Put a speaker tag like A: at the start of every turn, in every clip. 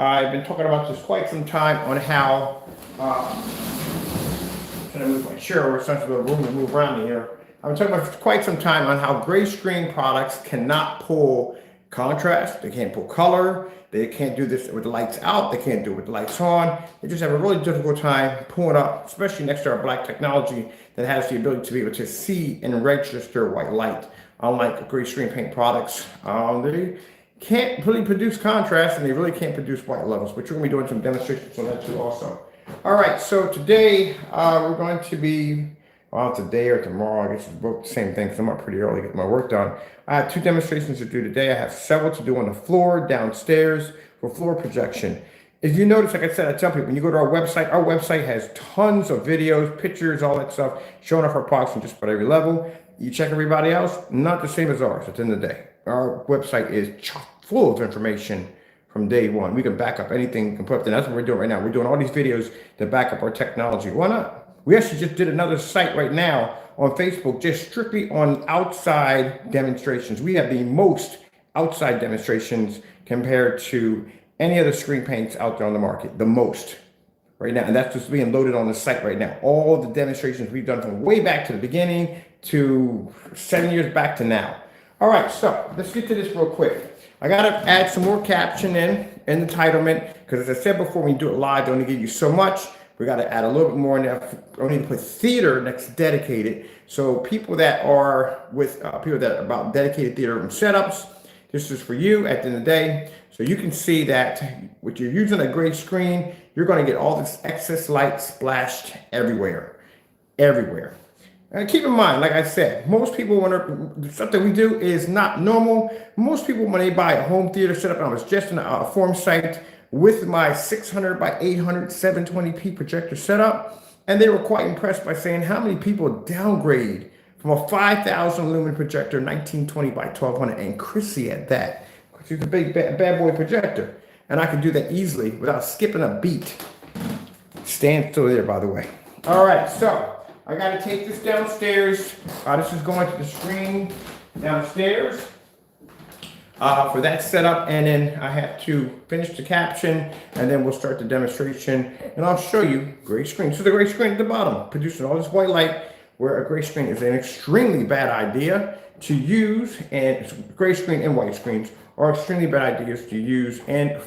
A: I've been talking about this quite some time on how, trying to move my chair over, since the room to move around me here. I've been talking about for quite some time on how gray screen products cannot pull contrast, they can't pull color, they can't do this with the lights out, they can't do it with the lights on. They just have a really difficult time pulling up, especially next to our black technology that has the ability to be able to see and register white light. Unlike gray screen paint products, they can't really produce contrast and they really can't produce white levels, but you're going to be doing some demonstrations on that too also. All right, so today we're going to be, well, today or tomorrow, I guess it's both the same thing because I'm up pretty early getting my work done. I have two demonstrations to do today. I have several to do on the floor, downstairs for floor projection. If you notice, like I said, I tell people, when you go to our website has tons of videos, pictures, all that stuff, showing off our products from just about every level. You check everybody else, not the same as ours at the end of the day. Our website is chock full of information from day one. We can back up anything we can put up there. That's what we're doing right now. We're doing all these videos to back up our technology. Why not? We actually just did another site right now on Facebook, just strictly on outside demonstrations. We have the most outside demonstrations compared to any other screen paints out there on the market, the most right now. And that's just being loaded on the site right now. All the demonstrations we've done from way back to the beginning to 7 years back to now. All right, so let's get to this real quick. I got to add some more caption in entitlement, because as I said before, when you do it live, they only give you so much. We got to add a little bit more in there. I need to put theater next to dedicated. So people that are with people that are about dedicated theater room setups, this is for you at the end of the day. So you can see that when you're using a gray screen, you're going to get all this excess light splashed everywhere, everywhere. And keep in mind, like I said, most people, when the stuff that we do is not normal. Most people, when they buy a home theater setup, and I was just in a forum site with my 600 by 800 720p projector setup, and they were quite impressed by saying how many people downgrade from a 5,000 lumen projector, 1920 by 1200, and Chrissy at that, because she's a big bad boy projector, and I could do that easily without skipping a beat. Stand still there, by the way. All right, so I got to take this downstairs. This is going to the screen downstairs for that setup, and then I have to finish the caption, and then we'll start the demonstration, and I'll show you gray screen. So the gray screen at the bottom, producing all this white light, where a gray screen is an extremely bad idea to use, and gray screen and white screens are extremely bad ideas to use in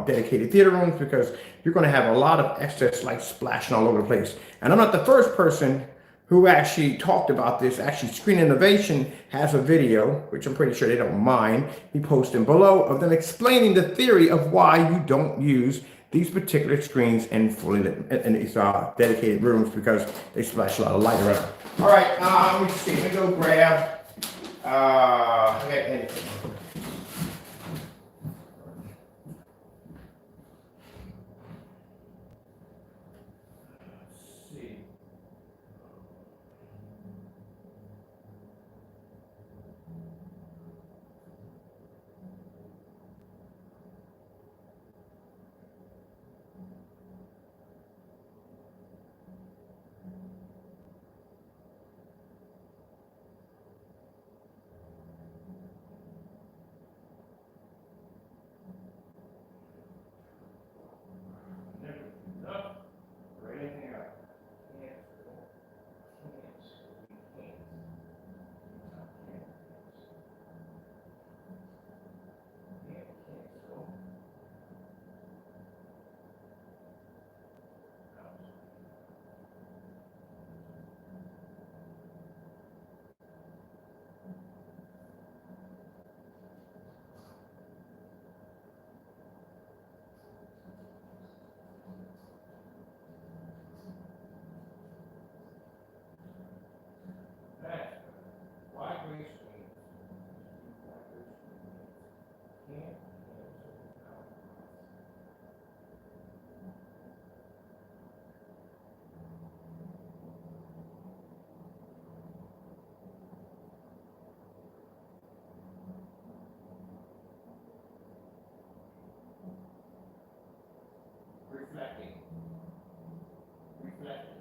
A: dedicated theater rooms, because you're going to have a lot of excess light splashing all over the place. And I'm not the first person who actually talked about this. Actually, Screen Innovation has a video, which I'm pretty sure they don't mind me posting below, of them explaining the theory of why you don't use these particular screens in fully lit, in these dedicated rooms, because they splash a lot of light around. All right, let me see. Let me go grab. Reflecting. Reflecting.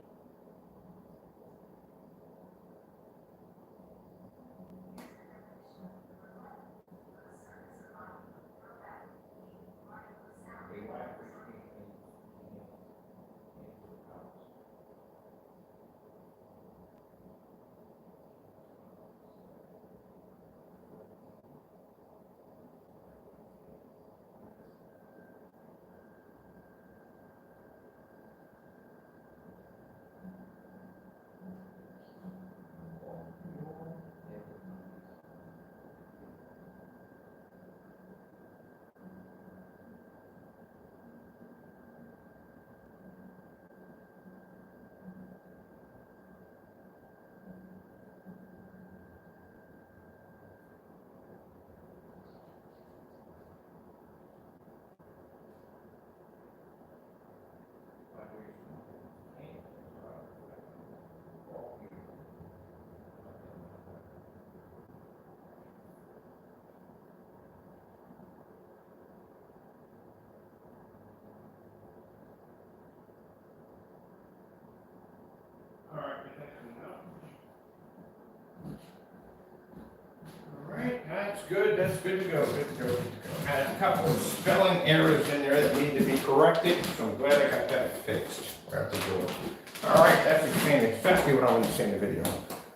A: Alright, that's good. That's good to go. Good to go. Good to go. Had a couple of spelling errors in there that need to be corrected, so I'm glad I got that fixed. Right the door. Alright, that's exactly what I want to say in the video.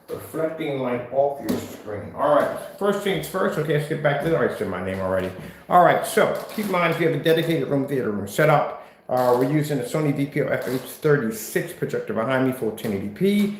A: Reflecting light off your screen. Alright, first things first. Okay, let's get back to that. I said my name already. Alright, so keep in mind if you have a dedicated theater room set up, we're using a Sony DPO FH36 projector behind me for 1080p.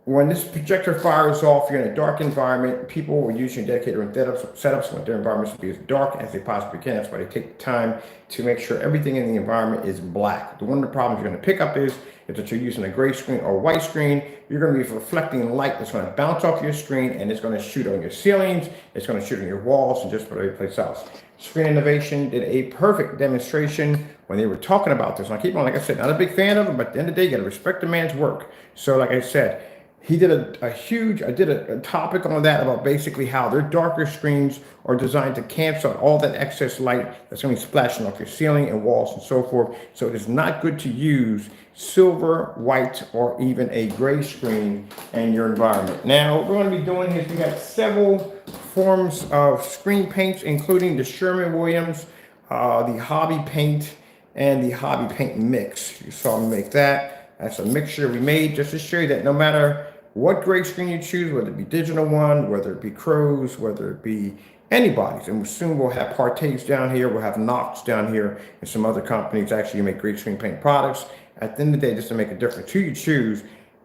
A: When this projector fires off, you're in a dark environment. People will use your dedicated room setups want their environments to be as dark as they possibly can. That's why they take the time to make sure everything in the environment is black. One of the problems you're going to pick up is that you're using a gray screen or white screen. You're going to be reflecting light that's going to bounce off your screen, and it's going to shoot on your ceilings. It's going to shoot on your walls and just about every place else. Screen Innovation did a perfect demonstration when they were talking about this. And I keep on, like I said, not a big fan of them, but at the end of the day, you got to respect the man's work. So like I said, he did I did a topic on that about basically how their darker screens are designed to cancel out all that excess light that's going to be splashing off your ceiling and walls and so forth. So it is not good to use silver, white, or even a gray screen in your environment. Now, what we're going to be doing is we got several forms of screen paints, including the Sherwin-Williams, the Hobby Paint, and the Hobby Paint Mix. You saw me make that. That's a mixture we made just to show you that no matter what gray screen you choose, whether it be digital one, whether it be Crow's, whether it be anybody's, and soon we'll have Partays down here, we'll have Knox down here, and some other companies actually make great screen paint products. At the end of the day, just to make a difference, who you choose,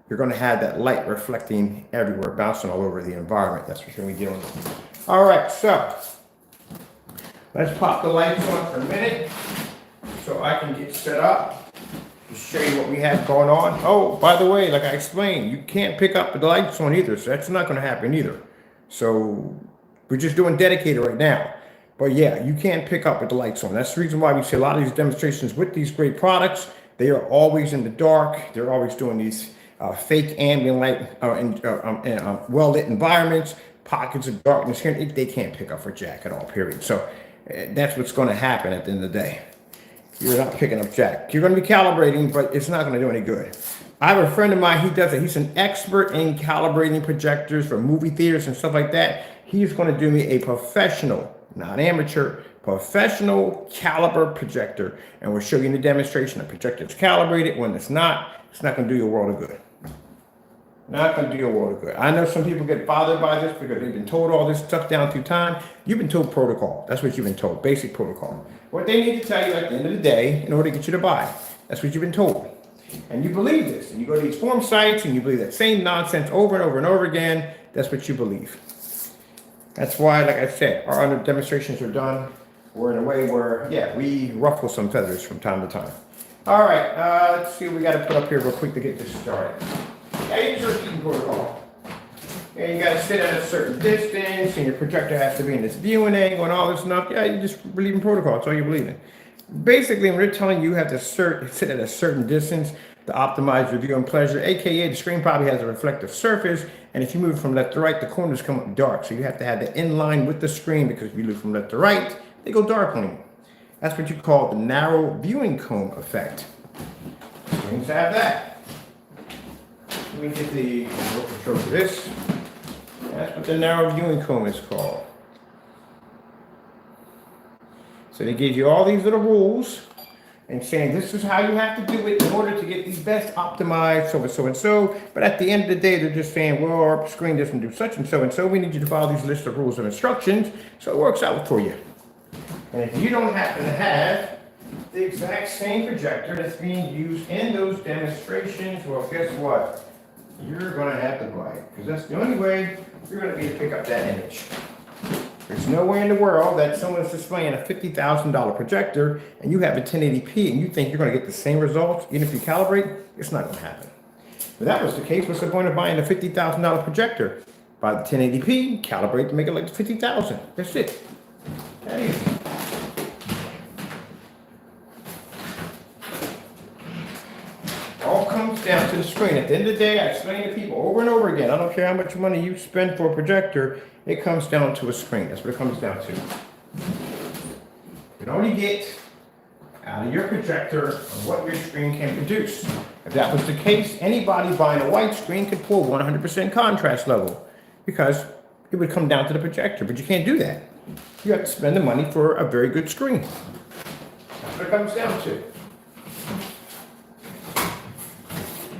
A: you're going to have that light reflecting everywhere, bouncing all over the environment. That's what you're going to be dealing with. All right, so let's pop the lights on for a minute so I can get set up to show you what we have going on. Oh, by the way, like I explained, you can't pick up the lights on either, so that's not going to happen either. So we're just doing dedicated right now. But yeah, you can't pick up with the lights on. That's the reason why we see a lot of these demonstrations with these great products. They are always in the dark. They're always doing these fake ambient light in well-lit environments, pockets of darkness here. They can't pick up for jack at all, period. So that's what's going to happen at the end of the day. You're not picking up jack. You're going to be calibrating, but it's not going to do any good. I have a friend of mine, he does it. He's an expert in calibrating projectors for movie theaters and stuff like that. He's going to do me a professional, not amateur, professional caliber projector. And we'll show you in the demonstration. The projector is calibrated. When it's not going to do you a world of good. Not going to do you a world of good. I know some people get bothered by this because they've been told all this stuff down through time. You've been told protocol. That's what you've been told, basic protocol. What they need to tell you at the end of the day in order to get you to buy. That's what you've been told. And you believe this. And you go to these forum sites and you believe that same nonsense over and over and over again. That's what you believe. That's why, like I said, our other demonstrations are done. We're in a way where, yeah, we ruffle some feathers from time to time. All right, let's see what we got to put up here real quick to get this started. Yeah, use your heating protocol. And you got to sit at a certain distance, and your projector has to be in this viewing angle and all this stuff. Yeah, you just believe in protocol. That's all you believe in. Basically, when they're telling you have to sit at a certain distance to optimize your viewing pleasure, aka the screen probably has a reflective surface, and if you move from left to right, the corners come up dark. So you have to have it in line with the screen because if you move from left to right, they go dark on you. That's what you call the narrow viewing cone effect. Screens have that. Let me get the remote control for this. That's what the narrow viewing cone is called. So they give you all these little rules and saying this is how you have to do it in order to get the best optimized so and so and so. But at the end of the day, they're just saying, well, our screen doesn't do such and so and so. We need you to follow these list of rules and instructions so it works out for you. And if you don't happen to have the exact same projector that's being used in those demonstrations, well, guess what? You're going to have to buy it, because that's the only way you're going to be able to pick up that image. There's no way in the world that someone's displaying a $50,000 projector and you have a 1080p and you think you're going to get the same results even if you calibrate. It's not going to happen. If that was the case, what's the point of buying a $50,000 projector? Buy the 1080p, calibrate to make it like 50,000. That's it. That easy. All comes down to the screen. At the end of the day, I explain to people over and over again, I don't care how much money you spend for a projector, it comes down to a screen. That's what it comes down to. You can only get out of your projector what your screen can produce. If that was the case, anybody buying a white screen could pull 100% contrast level, because it would come down to the projector, but you can't do that. You have to spend the money for a very good screen. That's what it comes down to.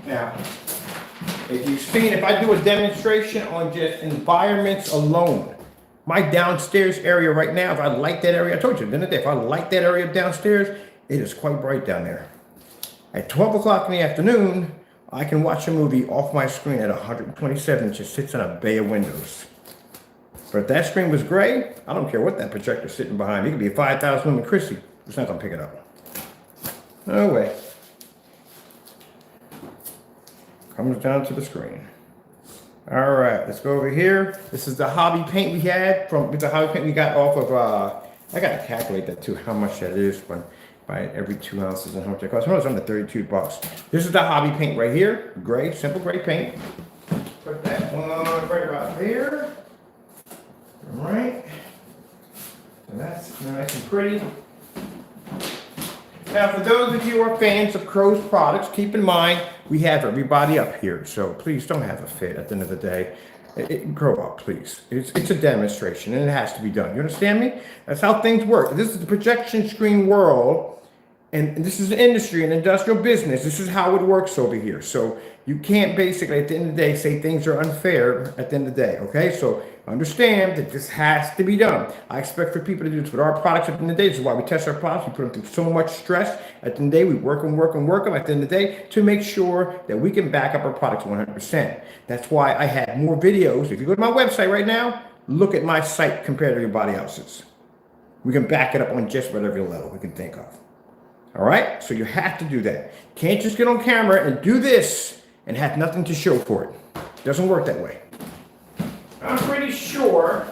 A: Now, if I do a demonstration on just environments alone, my downstairs area right now, if I like that area, I told you the other day, if I like that area downstairs, it is quite bright down there. At 12 o'clock in the afternoon, I can watch a movie off my screen at 127, it just sits in a bay of windows. But if that screen was gray, I don't care what that projector's sitting behind. It could be a 5,000 lumen Christie. It's not gonna pick it up. No way. Comes down to the screen. All right, let's go over here. This is the hobby paint we had the hobby paint we got off of, I gotta calculate that too, how much that is by every 2 ounces and how much it costs. It's under 32 bucks. This is the hobby paint right here. Gray, simple gray paint. Put that one right about there. All right. So that's nice and pretty. Now, for those of you who are fans of Crow's products, keep in mind, we have everybody up here. So please don't have a fit at the end of the day. Grow up, please. It's a demonstration and it has to be done. You understand me? That's how things work. This is the projection screen world. And this is an industry, an industrial business. This is how it works over here. So you can't basically, at the end of the day, say things are unfair at the end of the day, okay? So understand that this has to be done. I expect for people to do this with our products at the end of the day. This is why we test our products. We put them through so much stress. At the end of the day, we work them at the end of the day to make sure that we can back up our products 100%. That's why I have more videos. If you go to my website right now, look at my site compared to everybody else's. We can back it up on just about every level we can think of. All right, so you have to do that. Can't just get on camera and do this and have nothing to show for it. It doesn't work that way. I'm pretty sure,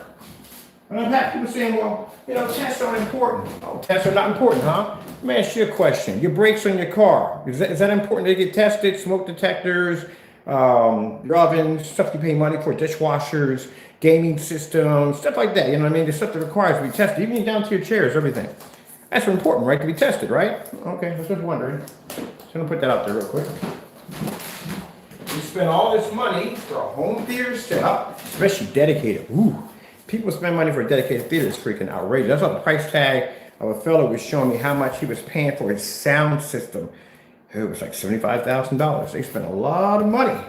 A: and I've had people saying, well, tests aren't important. Oh, tests are not important, huh? Let me ask you a question. Your brakes on your car, is that important to get tested? Smoke detectors, your ovens, stuff you pay money for, dishwashers, gaming systems, stuff like that. You know what I mean? The stuff that requires to be tested, even down to your chairs, everything. That's important, right? To be tested, right? Okay, I was just wondering. So I'm gonna put that out there real quick. You spend all this money for a home theater setup, especially dedicated. Ooh, people spend money for a dedicated theater. It's freaking outrageous. That's what the price tag of a fellow was showing me how much he was paying for his sound system. It was like $75,000. They spent a lot of money.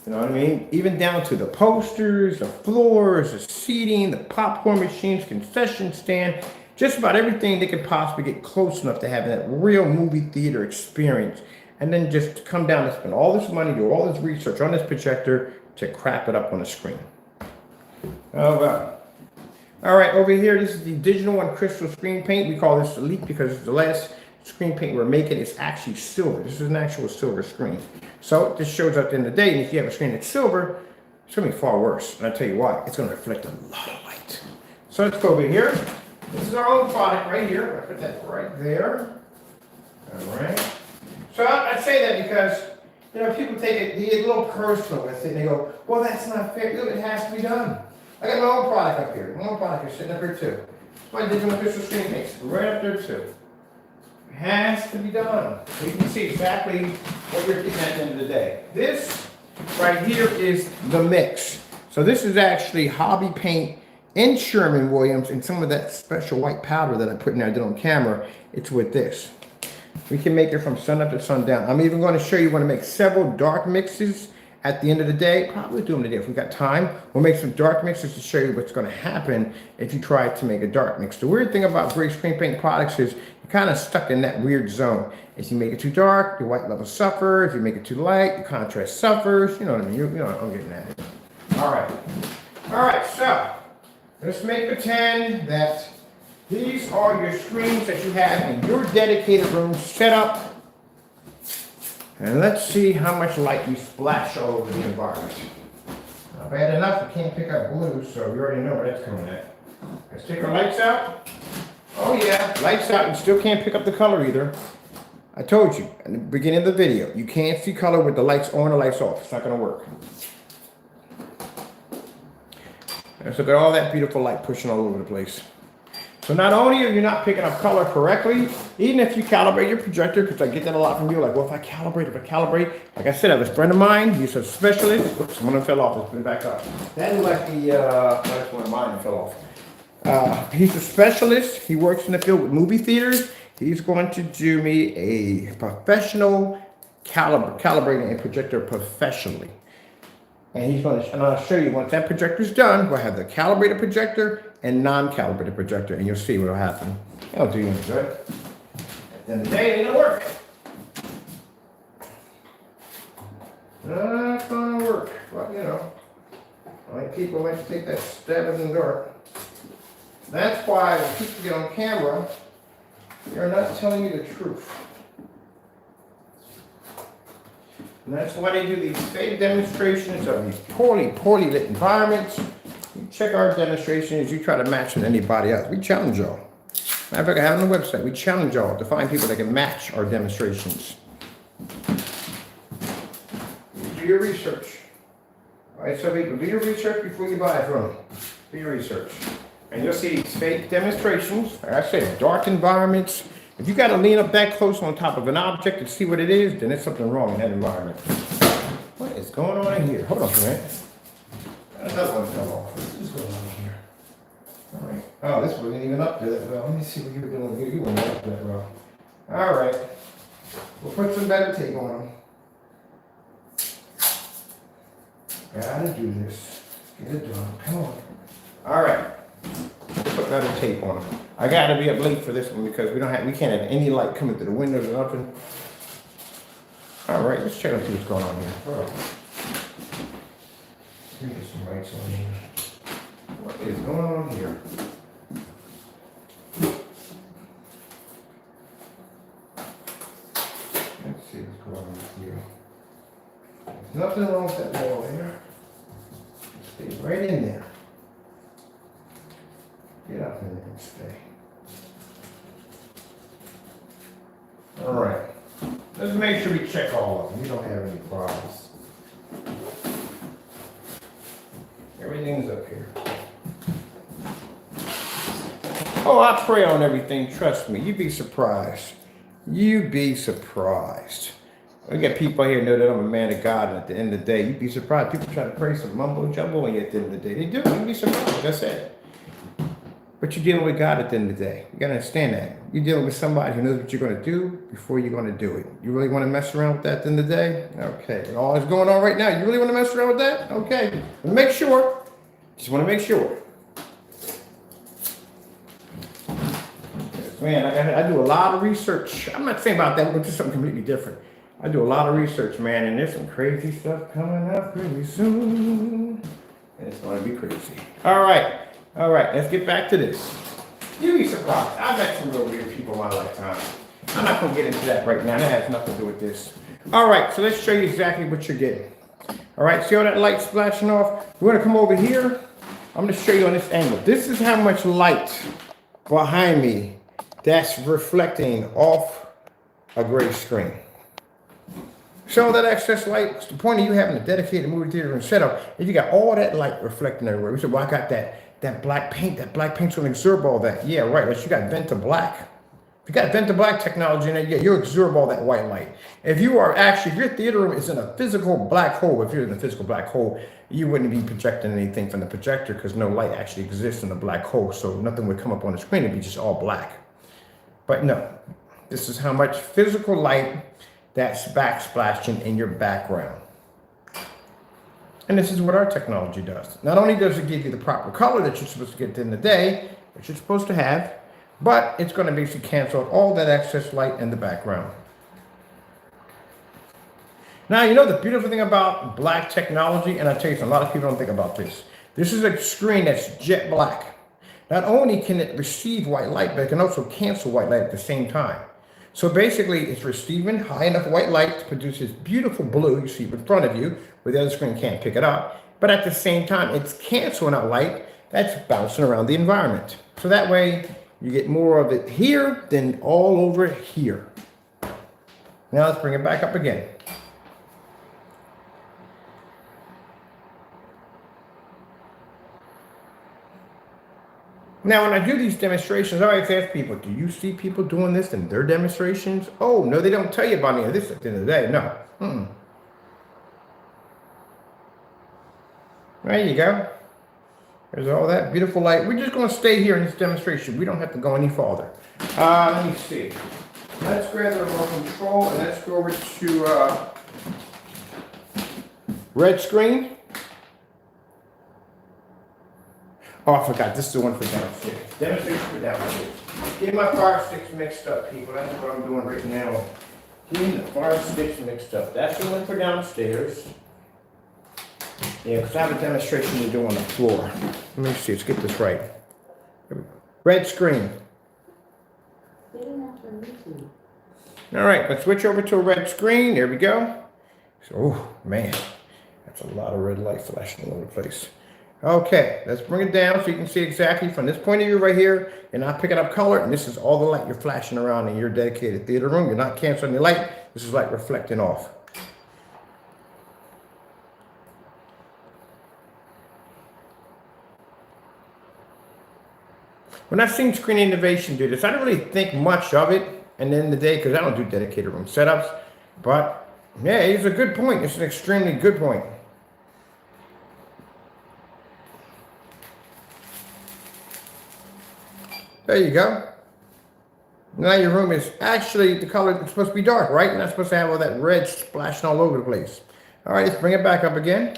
A: You know what I mean? Even down to the posters, the floors, the seating, the popcorn machines, concession stand. Just about everything they could possibly get close enough to having that real movie theater experience. And then just come down and spend all this money, do all this research on this projector to crap it up on the screen. Oh, well. All right, over here, this is the Digital and Crystal screen paint. We call this Elite because it's the last screen paint we're making. It's actually silver. This is an actual silver screen. So this shows up at the end of the day, and if you have a screen that's silver, it's going to be far worse. And I'll tell you why. It's going to reflect a lot of light. So let's go over here. This is our own product right here. I put that right there. All right. So I say that because, people take it, they get a little personal with it, and they go, well, that's not fair. Look, it has to be done. I got my own product up here. My own product is sitting up here too. My Digital Crystal screen paints right up there too. It has to be done. So you can see exactly what you're getting at the end of the day. This right here is the mix. So this is actually hobby paint in Sherwin-Williams, and some of that special white powder that I put in there I did on camera, it's with this. We can make it from sun up to sundown. I'm even going to show you want to make several dark mixes at the end of the day. Probably do them today if we got time. We'll make some dark mixes to show you what's going to happen if you try to make a dark mix. The weird thing about gray screen paint products is you're kind of stuck in that weird zone. If you make it too dark, your white level suffers. If you make it too light, your contrast suffers. You know what I mean? You know what I'm getting at it. All right. All right, so let's make pretend that these are your screens that you have in your dedicated room set up. And let's see how much light you splash all over the environment. Now, bad enough, you can't pick up blue, so you already know where that's coming at. Let's take our lights out. Oh yeah, lights out, you still can't pick up the color either. I told you in the beginning of the video, you can't see color with the lights on or lights off. It's not gonna work. Let's look at all that beautiful light pushing all over the place. So not only are you not picking up color correctly, even if you calibrate your projector, because I get that a lot from you, like, well, if I calibrate, like I said, I have a friend of mine, he's a specialist. Oops, one of them fell off, let's put it back up. That is like that's one of mine that fell off. He's a specialist, he works in the field with movie theaters. He's going to do me a professional calibrating a projector professionally. And he's going to, and I'll show you once that projector's done, we'll have the calibrated projector and non-calibrated projector, and you'll see what'll happen. It'll do you any good. At the end of the day, it ain't gonna work. Not gonna work, but you know, like people like to take that stab in the dark. That's why when people get on camera, they're not telling you the truth. And that's why they do these fake demonstrations of these poorly lit environments. You check our demonstrations, you try to match with anybody else. We challenge y'all. Matter of fact, I have on the website, we challenge y'all to find people that can match our demonstrations. Do your research. All right, so people, do your research before you buy from me. Do your research. And you'll see these fake demonstrations. Like I said, dark environments. If you got to lean up that close on top of an object to see what it is, then there's something wrong in that environment. What is going on in here? Hold on a minute. Another one fell off. What's going on here? All right. Oh, this wasn't even up to that well. Let me see what you were doing here. You weren't up to that well. All right. We'll put some better tape on them. Gotta do this. Get it done. Come on. All right. Put better tape on them. I gotta be up late for this one because we can't have any light coming through the windows or nothing. All right, let's check and see what's going on here. All right. Let me get some lights on here. What is going on here? Let's see what's going on here. There's nothing wrong with that wall there. Stay right in there. Get up in there and stay. All right. Let's make sure we check all of them. We don't have any problems. Everything's up here. Oh, I pray on everything. Trust me. You'd be surprised. You'd be surprised. We got people here who know that I'm a man of God, and at the end of the day, you'd be surprised. People try to pray some mumbo jumbo, and at the end of the day, they do. You'd be surprised, like I said. But you're dealing with God at the end of the day. You gotta understand that. You're dealing with somebody who knows what you're gonna do before you're gonna do it. You really wanna mess around with that at the end of the day? Okay. And all that's going on right now, you really wanna mess around with that? Okay. But make sure. Just wanna make sure. Man, I do a lot of research. I'm not saying about that, we're gonna do something completely different. I do a lot of research, man, and there's some crazy stuff coming up pretty soon. And it's gonna be crazy. All right. All right, let's get back to this. You'd be surprised. I've met some real weird people in my lifetime. I'm not going to get into that right now. That has nothing to do with this. All right, so let's show you exactly what you're getting. All right, see all that light splashing off? We're going to come over here. I'm going to show you on this angle. This is how much light behind me that's reflecting off a gray screen. So all that excess light, what's the point of you having a dedicated movie theater and setup if you got all that light reflecting everywhere? We said, well, I got that black paint. That black paint's gonna absorb all that. Yeah, right, unless you got Venta Black. If you got Venta Black technology in it, yeah, you'll absorb all that white light. If you are actually, if your theater room is in a physical black hole, if you're in a physical black hole, you wouldn't be projecting anything from the projector because no light actually exists in the black hole. So nothing would come up on the screen, it'd be just all black. But no, this is how much physical light that's backsplashing in your background. And this is what our technology does. Not only does it give you the proper color that you're supposed to get in the day, that you're supposed to have, but it's going to basically cancel out all that excess light in the background. Now, you know the beautiful thing about black technology, and I tell you something, a lot of people don't think about this. This is a screen that's jet black. Not only can it receive white light, but it can also cancel white light at the same time. So basically, it's receiving high enough white light to produce this beautiful blue you see in front of you, where the other screen can't pick it up. But at the same time, it's canceling out light that's bouncing around the environment. So that way, you get more of it here than all over here. Now let's bring it back up again. Now, when I do these demonstrations, I always ask people, do you see people doing this in their demonstrations? Oh, no, they don't tell you about any of this at the end of the day. No. There you go. There's all that beautiful light. We're just going to stay here in this demonstration. We don't have to go any farther. Let me see. Let's grab the remote control and let's go over to red screen. Oh, I forgot. This is the one for downstairs. Demonstration for downstairs. Get my fire sticks mixed up, people. That's what I'm doing right now. Getting the fire sticks mixed up. That's the one for downstairs. Yeah, because I have a demonstration to do on the floor. Let me see. Let's get this right. Red screen. All right. Let's switch over to a red screen. There we go. So, oh, man. That's a lot of red light flashing all over the place. Okay, let's bring it down so you can see exactly from this point of view right here. You're not picking up color, and this is all the light you're flashing around in your dedicated theater room. You're not canceling the light. This is light reflecting off. When I've seen Screen Innovation do this, I don't really think much of it at the end of the day because I don't do dedicated room setups. But yeah, it's a good point. It's an extremely good point. There you go. Now your room is actually the color it's supposed to be dark, right? You're not supposed to have all that red splashing all over the place. All right, let's bring it back up again.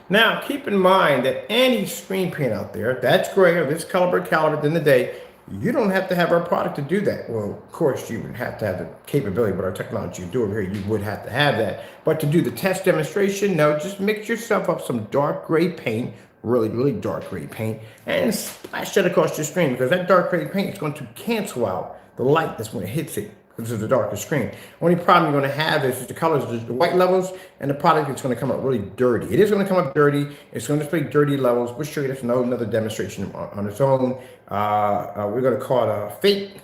A: Now, keep in mind that any screen paint out there, that's gray or this caliber at the end of the day, you don't have to have our product to do that. Well, of course, you would have to have the capability, but our technology you do over here, you would have to have that. But to do the test demonstration, no, just mix yourself up some dark gray paint, really, really dark gray paint, and splash that across your screen because that dark gray paint is going to cancel out the light that's when it hits it. This is the darker screen. Only problem you're going to have is the colors, the white levels, and the product is going to come up really dirty. It is going to come up dirty. It's going to display dirty levels. We'll show you this in another demonstration on its own. We're going to call it fake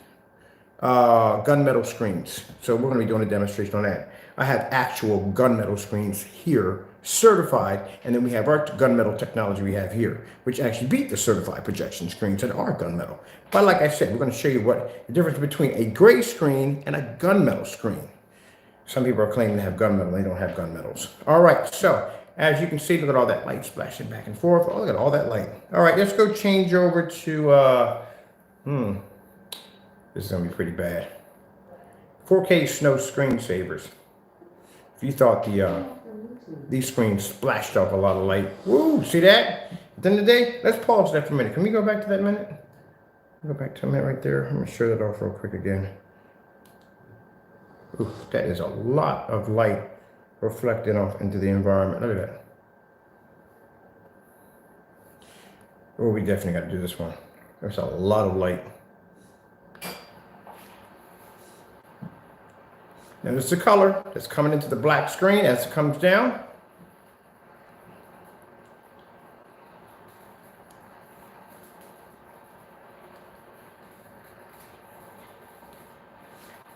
A: gunmetal screens. So we're going to be doing a demonstration on that. I have actual gunmetal screens here, certified, and then we have our gunmetal technology we have here, which actually beat the certified projection screens that are gunmetal. But like I said, we're going to show you what the difference between a gray screen and a gunmetal screen. Some people are claiming to have gunmetal, they don't have gunmetals. All right, so as you can see, look at all that light splashing back and forth. Oh, look at all that light. All right, let's go change over to, this is going to be pretty bad. 4K Snow screensavers. If you thought these screens splashed off a lot of light. Woo, see that? At the end of the day, let's pause that for a minute. Can we go back to that minute? Go back to a minute right there. Let me show that off real quick again. Ooh, that is a lot of light reflecting off into the environment. Look at that. Oh, we definitely got to do this one. There's a lot of light. Now this is the color that's coming into the black screen as it comes down.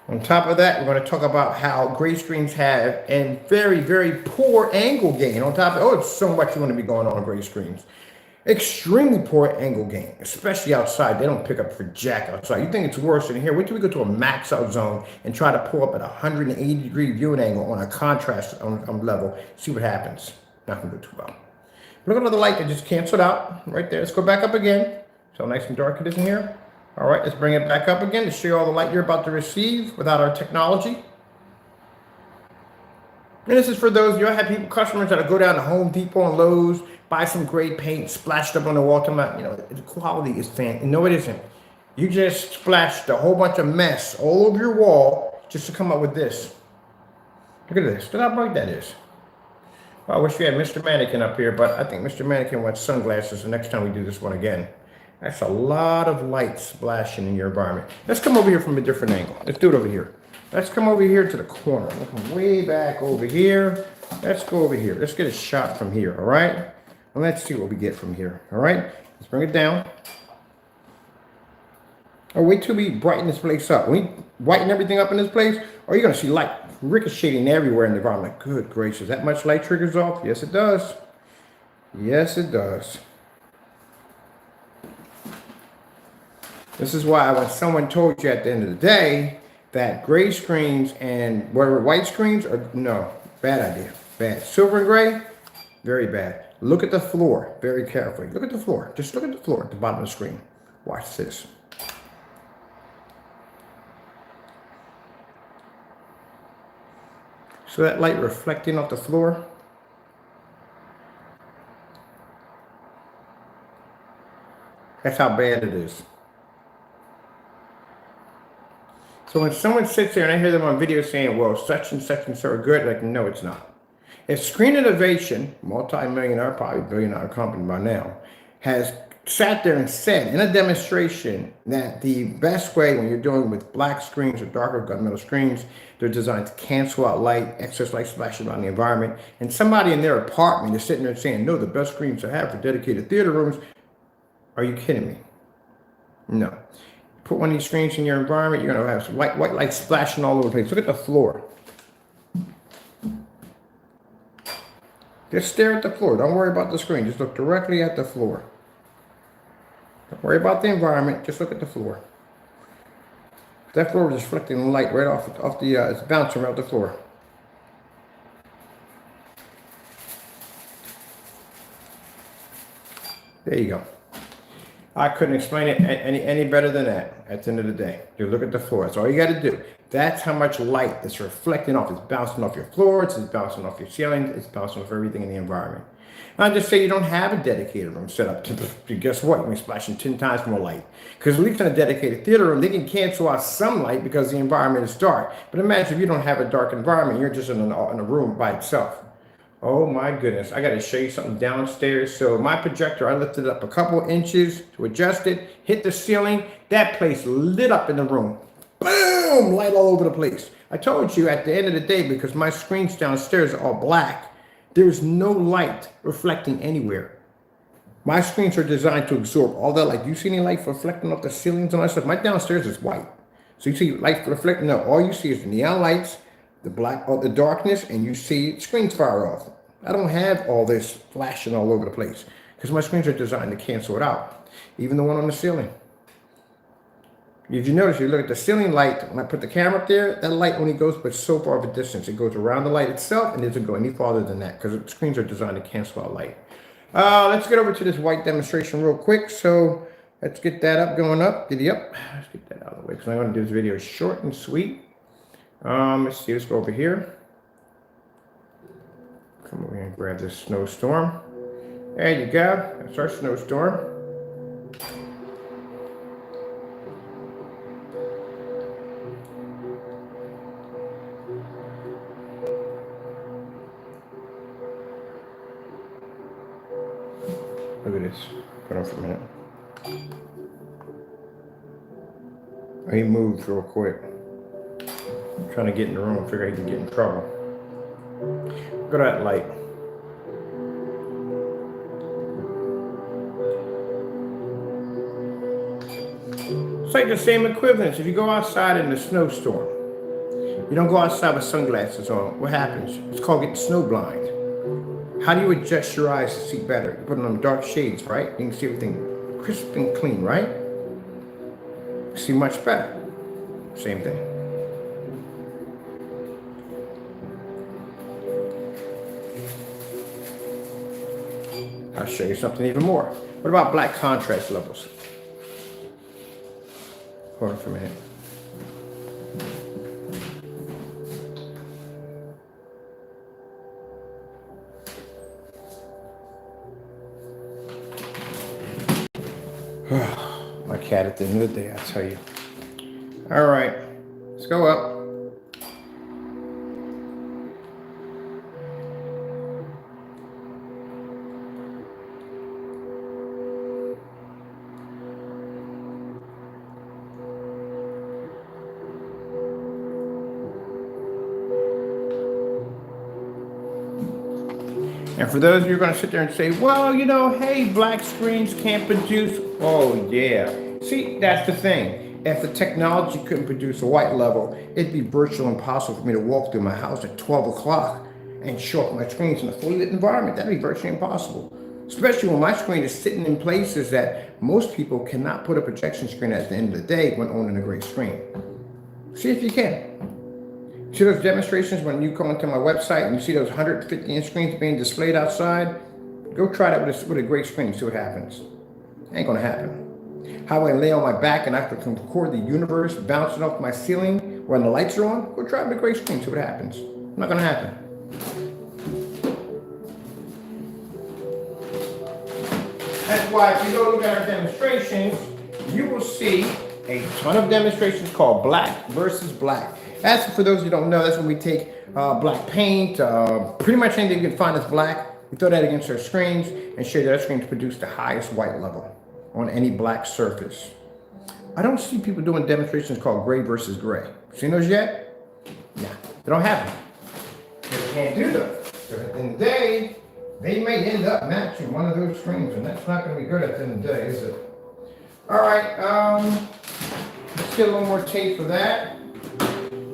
A: On top of that, we're going to talk about how gray screens have a very, very poor angle gain. On top of it's so much you want to be going on gray screens. Extremely poor angle gain, especially outside. They don't pick up for jack outside. You think it's worse than here? Wait till we go to a max out zone and try to pull up at a 180-degree viewing angle on a contrast on level. See what happens. Not gonna go too well. Look at another light that just canceled out right there. Let's go back up again. So nice and dark it is in here. All right, let's bring it back up again to show you all the light you're about to receive without our technology. And this is for those, you know, I have people, customers that go down to Home Depot and Lowe's, buy some gray paint, splashed up on the wall. You know, the quality is fantastic. No, it isn't. You just splashed a whole bunch of mess all over your wall just to come up with this. Look at this. Look how bright that is. Well, I wish we had Mr. Mannequin up here, but I think Mr. Mannequin wants sunglasses the next time we do this one again. That's a lot of light splashing in your environment. Let's come over here from a different angle. Let's do it over here. Let's come over here to the corner. Let's come way back over here. Let's go over here. Let's get a shot from here, all right? And let's see what we get from here, all right? Let's bring it down. Oh, wait till we brighten this place up. When we whiten everything up in this place, or you're going to see light ricocheting everywhere in the environment. Good gracious, that much light triggers off? Yes, it does. Yes, it does. This is why when someone told you at the end of the day that gray screens and whatever white screens are, no, bad idea, bad. Silver and gray, very bad. Look at the floor very carefully. Look at the floor. Just look at the floor at the bottom of the screen. Watch this. So that light reflecting off the floor. That's how bad it is. So when someone sits there and I hear them on video saying, well, such and such are good, like, no, it's not. If Screen Innovation, multi-millionaire, probably billion-dollar company by now, has sat there and said in a demonstration that the best way when you're dealing with black screens or darker gunmetal screens, they're designed to cancel out light, excess light splashing around the environment, and somebody in their apartment is sitting there saying, no, the best screens I have for dedicated theater rooms, are you kidding me? No. Put one of these screens in your environment, you're going to have some white light splashing all over the place. Look at the floor. Just stare at the floor. Don't worry about the screen. Just look directly at the floor. Don't worry about the environment. Just look at the floor. That floor is reflecting light right off the, it's bouncing around the floor. There you go. I couldn't explain it any better than that at the end of the day. You look at the floor. That's all you got to do. That's how much light that's reflecting off. It's bouncing off your floor. It's bouncing off your ceiling. It's bouncing off everything in the environment. Now, just say you don't have a dedicated room set up to guess what? You're going to be splashing 10 times more light. Because at least in a dedicated theater room, they can cancel out some light because the environment is dark. But imagine if you don't have a dark environment, you're just in a room by itself. Oh my goodness, I got to show you something downstairs. So my projector, I lifted it up a couple inches to adjust it, hit the ceiling. That place lit up in the room. Boom, light all over the place. I told you at the end of the day, because my screens downstairs are all black, there's no light reflecting anywhere. My screens are designed to absorb all that light. Do you see any light reflecting off the ceilings and all that stuff? My downstairs is white. So you see light reflecting? No, all you see is the neon lights, the black or the darkness, and you see screens fire off. I don't have all this flashing all over the place because my screens are designed to cancel it out. Even the one on the ceiling. If you notice, you look at the ceiling light, when I put the camera up there, that light only goes but so far of a distance. It goes around the light itself and doesn't go any farther than that because the screens are designed to cancel out light. Let's get over to this white demonstration real quick. So let's get that up, going up, giddy up. Let's get that out of the way because I want to do this video short and sweet. Let's see, let's go over here. Come over here and grab this snowstorm. There you go. That's our snowstorm. Look at this. Put on for a minute. He moved real quick. I'm trying to get in the room. I figure he can get in trouble. Look at that light. It's like the same equivalence. If you go outside in a snowstorm, you don't go outside with sunglasses on. What happens? It's called getting snow blind. How do you adjust your eyes to see better? You put on dark shades, right? You can see everything crisp and clean, right? See much better. Same thing. I'll show you something even more. What about black contrast levels? Hold on for a minute. My cat at the end of the day, I tell you. All right, let's go up. And for those of you who are going to sit there and say, well, you know, hey, black screens can't produce. Oh, yeah. See, that's the thing. If the technology couldn't produce a white level, it'd be virtually impossible for me to walk through my house at 12 o'clock and show up my screens in a fully lit environment. That'd be virtually impossible. Especially when my screen is sitting in places that most people cannot put a projection screen at the end of the day when owning a great screen. See if you can. See those demonstrations when you come onto my website and you see those 150-inch screens being displayed outside? Go try that with a great screen and see what happens. Ain't gonna happen. How I lay on my back and I can record the universe bouncing off my ceiling when the lights are on? Go try it with a great screen, see what happens. Not gonna happen. That's why if you go look at our demonstrations, you will see a ton of demonstrations called black versus black. As for those who don't know, that's when we take black paint, pretty much anything you can find as black, we throw that against our screens and show that our screens produce the highest white level on any black surface. I don't see people doing demonstrations called gray versus gray. Seen those yet? Nah, they don't have them. They can't do them. So at the end of the day, they may end up matching one of those screens, and that's not going to be good at the end of the day, is it? All right, let's get a little more tape for that.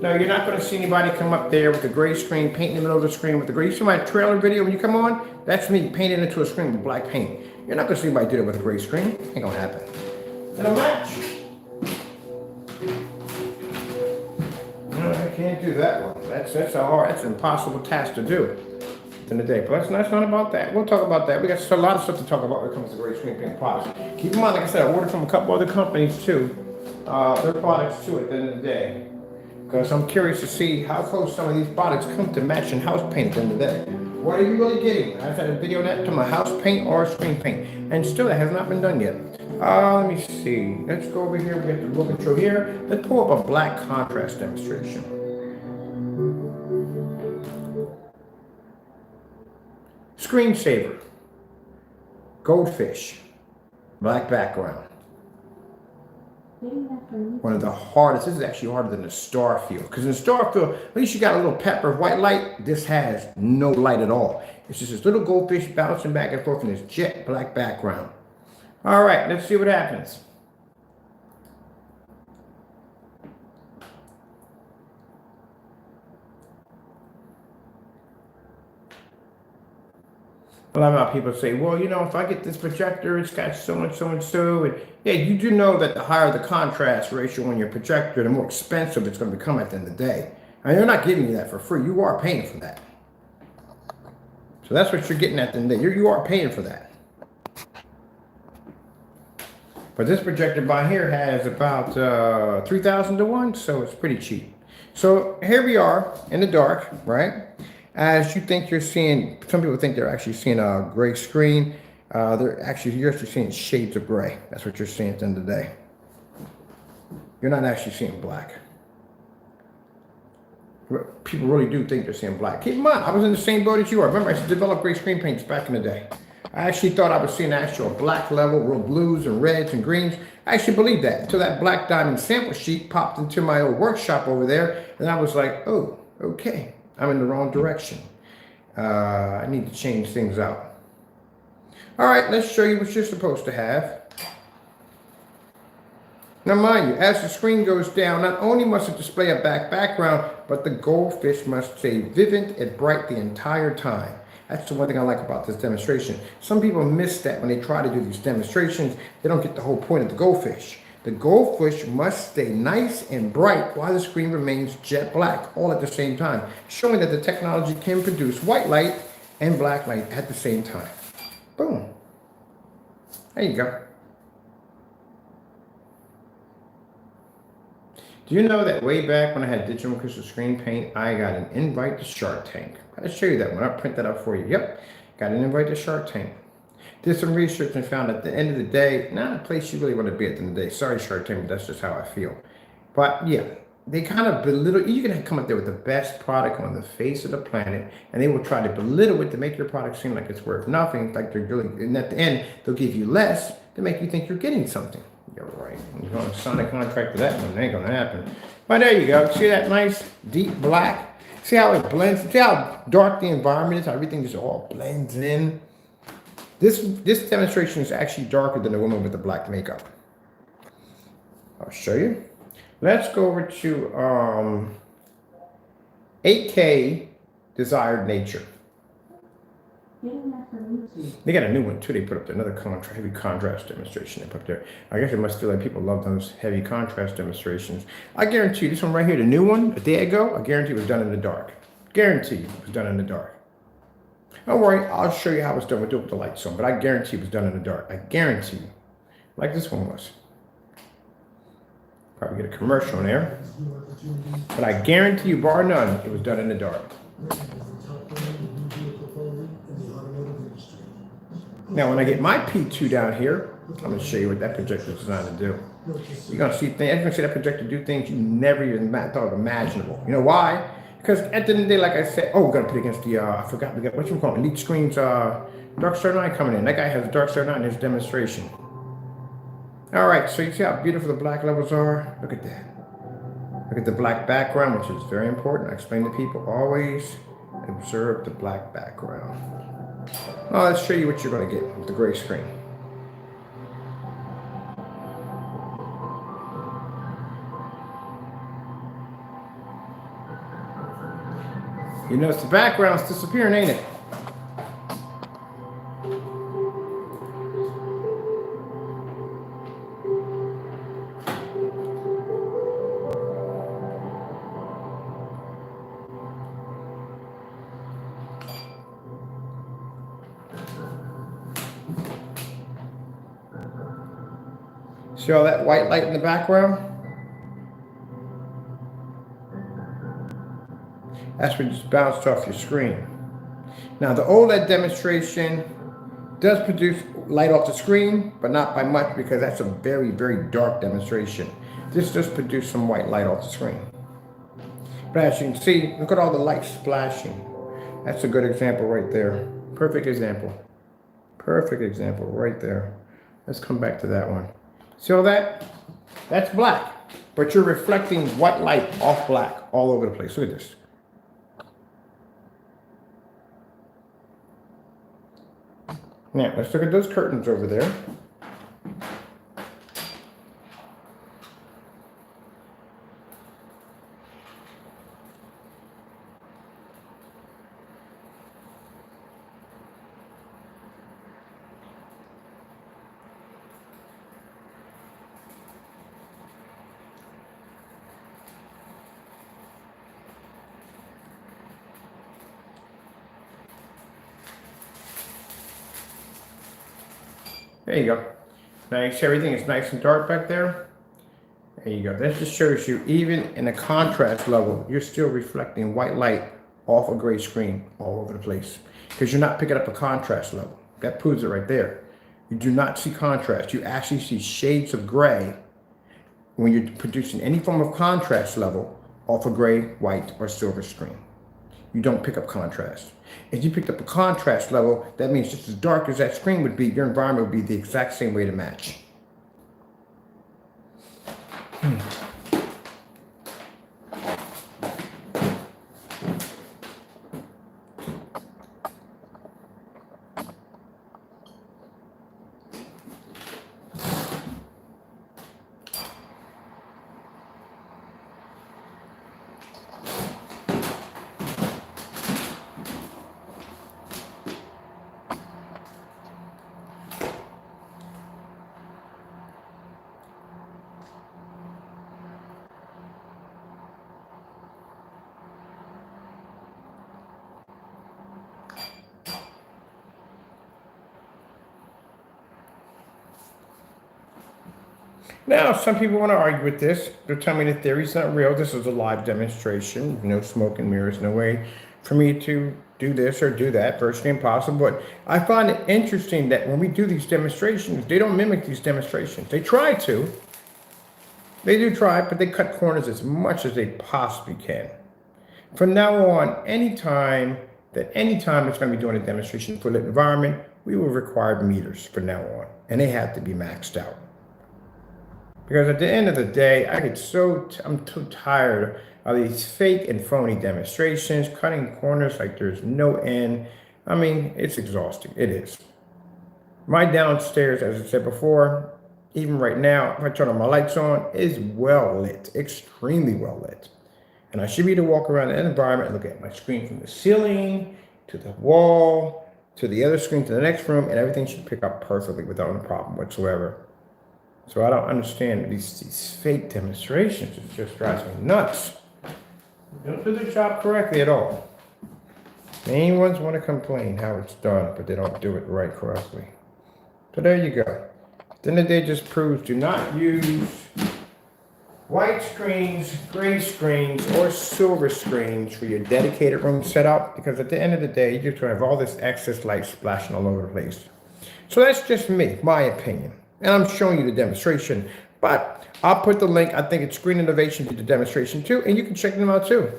A: No, you're not going to see anybody come up there with a gray screen, paint in the middle of the screen with the gray. You see my trailer video when you come on? That's me painted into a screen with black paint. You're not going to see anybody do that with a gray screen. Ain't going to happen. It'll match. No, I can't do that one. That's an impossible task to do in the day. But that's not about that. We'll talk about that. We got a lot of stuff to talk about when it comes to gray screen paint products. Keep in mind, like I said, I ordered from a couple other companies too. Their products too at the end of the day. Because I'm curious to see how close some of these products come to matching house paint at the end of the day. What are you really getting? I've had a video on that to my house paint or screen paint. And still, that has not been done yet. Let me see. Let's go over here. We got the remote control here. Let's pull up a black contrast demonstration. Screensaver. Goldfish. Black background. One of the hardest, this is actually harder than the Starfield. Because in the Starfield, at least you got a little pepper of white light. This has no light at all. It's just this little goldfish bouncing back and forth in this jet black background. All right, let's see what happens. A lot of people say, well, you know, if I get this projector, it's got so much, so and so. And yeah, you do know that the higher the contrast ratio on your projector, the more expensive it's going to become at the end of the day. And they're not giving you that for free. You are paying for that. So that's what you're getting at the end of the day. You are paying for that. But this projector by here has about 3,000 to 1, so it's pretty cheap. So here we are in the dark, right? As you think you're seeing, some people think they're actually seeing a gray screen. You're actually seeing shades of gray. That's what you're seeing at the end of the day. You're not actually seeing black. People really do think they're seeing black. Keep in mind, I was in the same boat as you are. Remember, I used to develop gray screen paints back in the day. I actually thought I was seeing actual black level, real blues and reds and greens. I actually believed that until that black diamond sample sheet popped into my old workshop over there. And I was like, oh, okay. I'm in the wrong direction. I need to change things out. All right, let's show you what you're supposed to have. Now, mind you, as the screen goes down, not only must it display a background, but the goldfish must stay vivid and bright the entire time. That's the one thing I like about this demonstration. Some people miss that when they try to do these demonstrations. They don't get the whole point of the goldfish. The goldfish must stay nice and bright while the screen remains jet black, all at the same time, showing that the technology can produce white light and black light at the same time. Boom. There you go. Do you know that way back when I had digital crystal screen paint, I got an invite to Shark Tank? I'll show you that one. I'll print that up for you. Yep, got an invite to Shark Tank. Did some research and found at the end of the day, not a place you really want to be at the end of the day. Sorry, Shark Tank, but that's just how I feel. But yeah, they kind of belittle. You can come up there with the best product on the face of the planet, and they will try to belittle it to make your product seem like it's worth nothing, like they're doing. And at the end, they'll give you less to make you think you're getting something. You're right. You're going to sign a contract for that one. It ain't going to happen. But there you go. See that nice deep black? See how it blends? See how dark the environment is? How everything just all blends in? This demonstration is actually darker than the woman with the black makeup. I'll show you. Let's go over to 8K Desired Nature. They got a new one too. They put up another heavy contrast demonstration they put up there. I guess it must feel like people love those heavy contrast demonstrations. I guarantee you, this one right here, the new one, a day ago, I guarantee it was done in the dark. Guarantee it was done in the dark. Don't worry, I'll show you how it's done with the lights on, but I guarantee it was done in the dark. I guarantee you. Like this one was. Probably get a commercial in there. But I guarantee you, bar none, it was done in the dark. Now, when I get my P2 down here, I'm going to show you what that projector is designed to do. You're going to see things. You're going to see that projector do things you never even thought of imaginable. You know why? Because at the end of the day, like I said, we're going to put it against the, I forgot, we got, what you call it, Elite Screens, Dark Star 9 coming in. That guy has Dark Star 9 in his demonstration. All right, so you see how beautiful the black levels are? Look at that. Look at the black background, which is very important. I explain to people, always observe the black background. Well, let's show you what you're going to get with the gray screen. You notice the background's disappearing, ain't it? See all that white light in the background? That's what just bounced off your screen. Now the OLED demonstration does produce light off the screen, but not by much because that's a very, very dark demonstration. This does produce some white light off the screen. But as you can see, look at all the lights splashing. That's a good example right there. Perfect example. Perfect example right there. Let's come back to that one. See all that? That's black, but you're reflecting white light off black all over the place. Look at this. Now, let's look at those curtains over there. There you go. Now you see everything is nice and dark back there. There you go. That just shows you, even in the contrast level, you're still reflecting white light off a gray screen all over the place because you're not picking up a contrast level. That proves it right there. You do not see contrast. You actually see shades of gray when you're producing any form of contrast level off a gray, white, or silver screen. You don't pick up contrast. If you picked up a contrast level, that means just as dark as that screen would be, your environment would be the exact same way to match. Now, some people want to argue with this. They're telling me the theory's not real. This is a live demonstration. No smoke and mirrors. No way for me to do this or do that. Virtually impossible. But I find it interesting that when we do these demonstrations, they don't mimic these demonstrations. They try to. They do try, but they cut corners as much as they possibly can. From now on, anytime it's going to be doing a demonstration for lit environment, we will require meters from now on, and they have to be maxed out. Because at the end of the day, I'm too tired of these fake and phony demonstrations, cutting corners like there's no end. I mean, it's exhausting. It is. My downstairs, as I said before, even right now, if I turn all my lights on, is well lit, extremely well lit. And I should be able to walk around the environment and look at my screen from the ceiling to the wall to the other screen to the next room, and everything should pick up perfectly without a problem whatsoever. So I don't understand these fake demonstrations. It just drives me nuts. They don't do their job correctly at all. Main ones want to complain how it's done, but they don't do it right correctly. So there you go. Then the day just proves do not use white screens, gray screens, or silver screens for your dedicated room setup, because at the end of the day, you're just going to have all this excess light splashing all over the place. So that's just me, my opinion. And I'm showing you the demonstration, but I'll put the link. I think it's Screen Innovation did the demonstration too, and you can check them out too.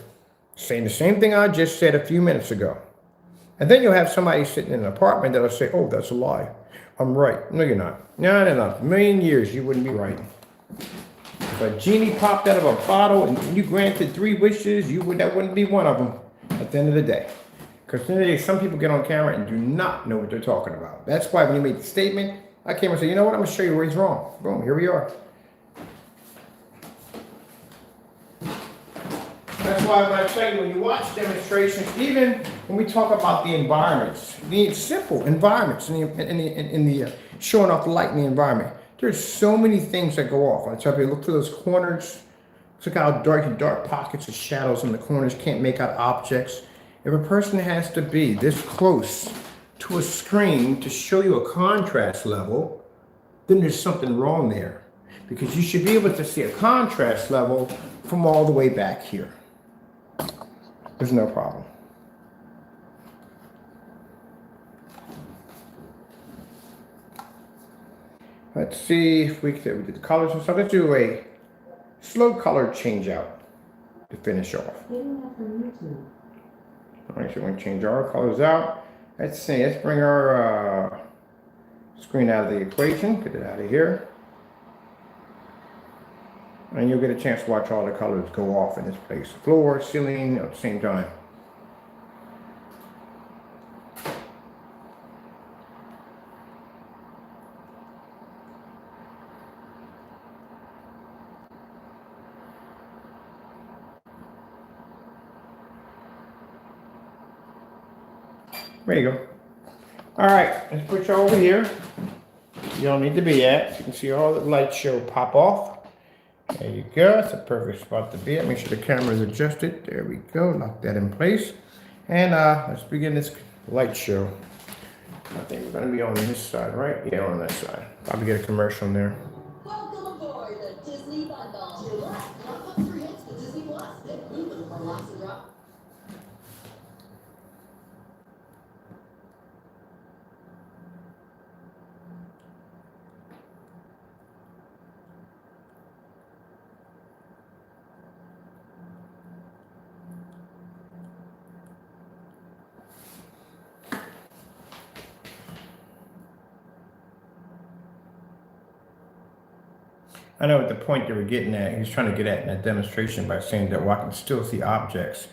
A: Saying the same thing I just said a few minutes ago. And then you'll have somebody sitting in an apartment that'll say, oh, that's a lie. I'm right. No, you're not. No. A million years, you wouldn't be right. If a genie popped out of a bottle and you granted 3 wishes, that wouldn't be one of them at the end of the day. Because at the end of the day, some people get on camera and do not know what they're talking about. That's why when he made the statement, I came and said, you know what, I'm going to show you where he's wrong. Boom, here we are. That's why when I tell you, when you watch demonstrations, even when we talk about the environments, the simple environments in the showing off the light in the environment, there's so many things that go off. I tell you, look for those corners. Look how dark pockets of shadows in the corners, can't make out objects. If a person has to be this close to a screen to show you a contrast level, then there's something wrong there. Because you should be able to see a contrast level from all the way back here. There's no problem. Let's see if we did the colors and stuff. Let's do a slow color change out to finish off. All right, so we're going to change our colors out. Let's see, let's bring our screen out of the equation, get it out of here. And you'll get a chance to watch all the colors go off in this place. Floor, ceiling, at the same time. There you go. All right, let's put you over here. You don't need to be at. You can see all the light show pop off. There you go. It's a perfect spot to be at. Make sure the camera is adjusted. There we go. Lock that in place. And let's begin this light show. I think we're going to be on this side, right? Yeah, on that side. Probably get a commercial in there.
B: Welcome aboard the Disney Bundle. July, lock up free hits with Disney Plus. And Hulu for lots of drop.
A: I know at the point they were getting at, he was trying to get at in that demonstration by saying that, well, I can still see objects.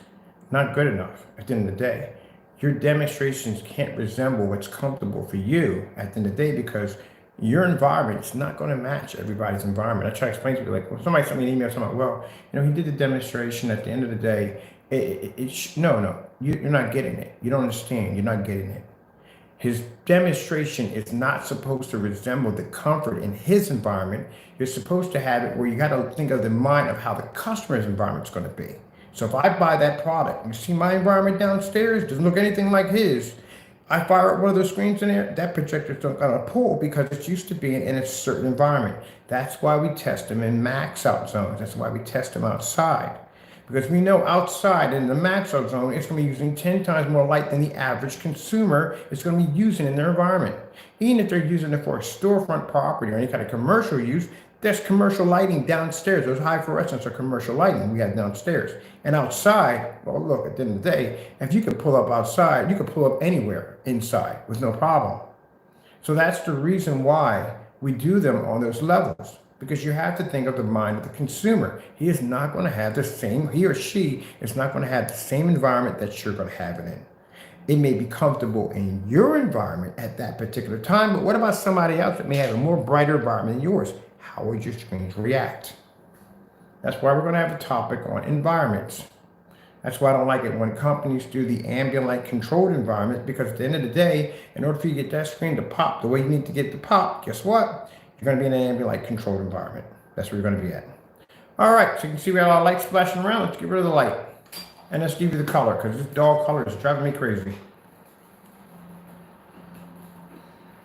A: Not good enough at the end of the day. Your demonstrations can't resemble what's comfortable for you at the end of the day, because your environment is not going to match everybody's environment. I try to explain to people, like, well, somebody sent me an email talking about, well, he did the demonstration. At the end of the day, you're not getting it. You don't understand. You're not getting it. His demonstration is not supposed to resemble the comfort in his environment. You're supposed to have it where you got to think of the mind of how the customer's environment is going to be. So if I buy that product, you see my environment downstairs doesn't look anything like his. I fire up one of those screens in there, that projector's not gonna pull because it's used to being in a certain environment. That's why we test them in max out zones. That's why we test them outside. Because we know outside in the max out zone, it's gonna be using 10 times more light than the average consumer is gonna be using in their environment. Even if they're using it for a storefront property or any kind of commercial use, there's commercial lighting downstairs. Those high fluorescents are commercial lighting we have downstairs. And outside, well, look, at the end of the day, if you can pull up outside, you can pull up anywhere inside with no problem. So that's the reason why we do them on those levels, because you have to think of the mind of the consumer. He is not going to have the same, he or she is not going to have the same environment that you're going to have it in. It may be comfortable in your environment at that particular time, but what about somebody else that may have a more brighter environment than yours? How would your screens react? That's why we're going to have a topic on environments. That's why I don't like it when companies do the ambient light controlled environment, because at the end of the day, in order for you to get that screen to pop the way you need to get it to pop, guess what? You're going to be in an ambient light controlled environment. That's where you're going to be at. All right, so you can see we have a lot of light splashing around. Let's get rid of the light. And let's give you the color, because this dog color is driving me crazy.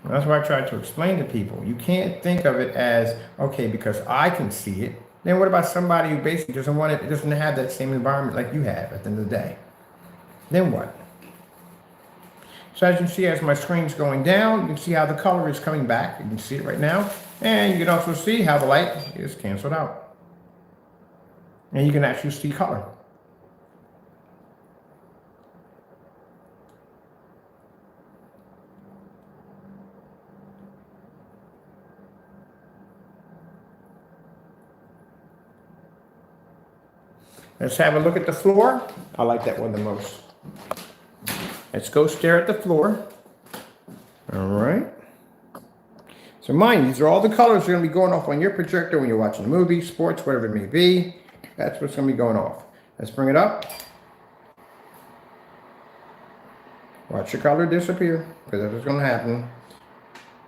A: And that's why I try to explain to people. You can't think of it as, okay, because I can see it. Then what about somebody who basically doesn't want it, doesn't have that same environment like you have at the end of the day? Then what? So as you can see, as my screen's going down, you can see how the color is coming back. You can see it right now. And you can also see how the light is canceled out. And you can actually see color. Let's have a look at the floor. I like that one the most. Let's go stare at the floor. All right. So mind, these are all the colors that are going to be going off on your projector when you're watching a movie, sports, whatever it may be. That's what's going to be going off. Let's bring it up. Watch your color disappear, because that's what's going to happen.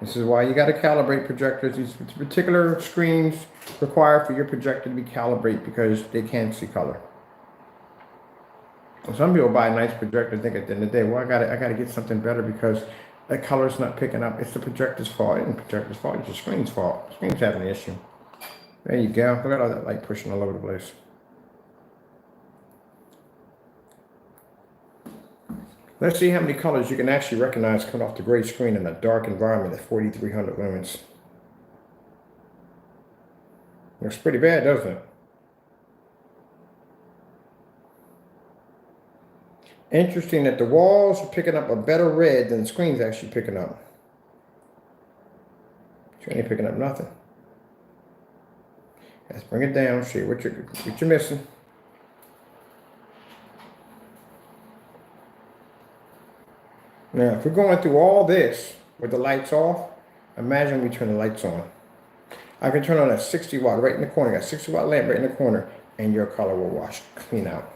A: This is why you got to calibrate projectors. These particular screens require for your projector to be calibrated because they can't see color. And some people buy a nice projector and think at the end of the day, well, I gotta get something better because that color's not picking up. It's the projector's fault. It isn't the projector's fault. It's the screen's fault. The screen's having an issue. There you go. Look at all that light pushing all over the place. Let's see how many colors you can actually recognize coming off the gray screen in a dark environment at 4,300 lumens. Looks pretty bad, doesn't it? Interesting that the walls are picking up a better red than the screen's actually picking up. Screen ain't picking up nothing. Let's bring it down, see what you're missing. Now, if we're going through all this with the lights off, imagine we turn the lights on. I can turn on a 60 watt right in the corner, got a 60 watt lamp right in the corner, and your color will wash clean out.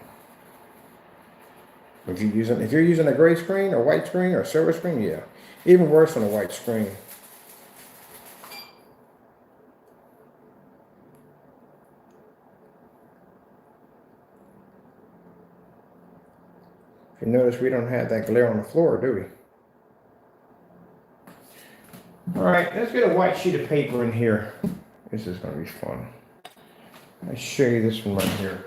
A: If you're using a gray screen or white screen or silver screen, yeah. Even worse on a white screen. If you notice, we don't have that glare on the floor, do we? All right, let's get a white sheet of paper in here. This is going to be fun. I'll show you this one right here.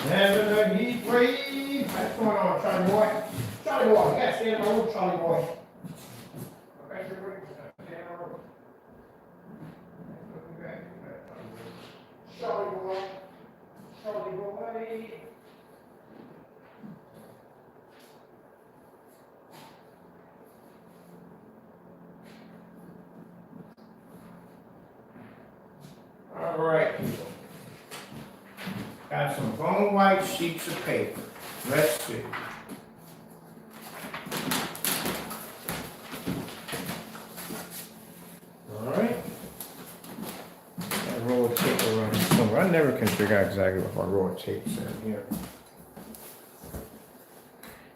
A: Having a heat wave. What's going on, Charlie boy? Charlie boy, you gotta stay in my room, Charlie boy. Charlie boy. Charlie boy. All right. Got some bone white sheets of paper. Let's see. All right. That roll of tape around somewhere. I never can figure out exactly what my roll of tape's in here.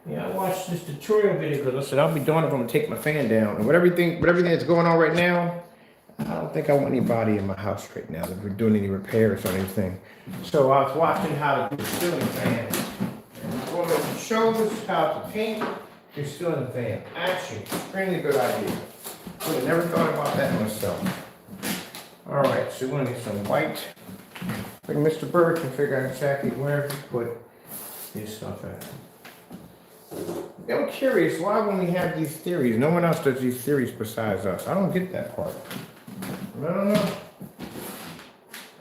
A: Yeah, I watched this tutorial video because I said I'll be doing it if I'm gonna take my fan down. And with everything that's going on right now, I don't think I want anybody in my house right now that we're doing any repairs or anything. So I was watching how to do the ceiling fan. And I'm going to show shows how to paint. You're still in the van. Actually, extremely good idea. Would have never thought about that myself. All right, so we're gonna get some white. I think Mr. Bird can figure out exactly where to put his stuff at. I'm curious, why when we have these theories, no one else does these theories besides us? I don't get that part. I don't know.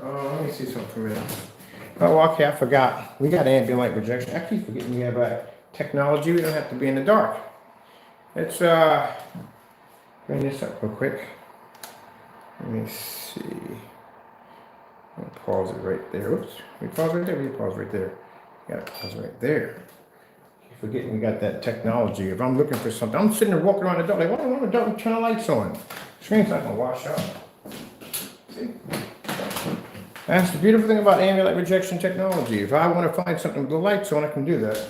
A: Oh, let me see something for a minute. Oh, okay, I forgot. We got ambient light rejection. I keep forgetting we have technology. We don't have to be in the dark. Let's bring this up real quick. Let me see. I'll pause it right there. Oops. We pause right there. We pause right there. Got to pause right there. Keep forgetting we got that technology. If I'm looking for something, I'm sitting there walking around the dark. Like, why do I want the dark? Turn the lights on. The screen's not gonna wash out. See? That's the beautiful thing about ambient light rejection technology. If I want to find something with the lights on, I can do that.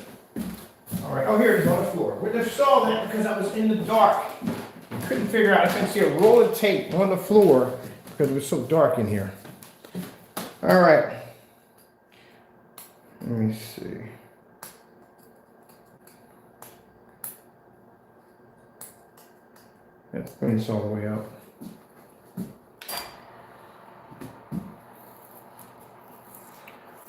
A: All right. Oh, here it is on the floor. We just saw that because I was in the dark. Couldn't figure out. I couldn't see a roll of tape on the floor because it was so dark in here. All right. Let me see. Let's bring this all the way up.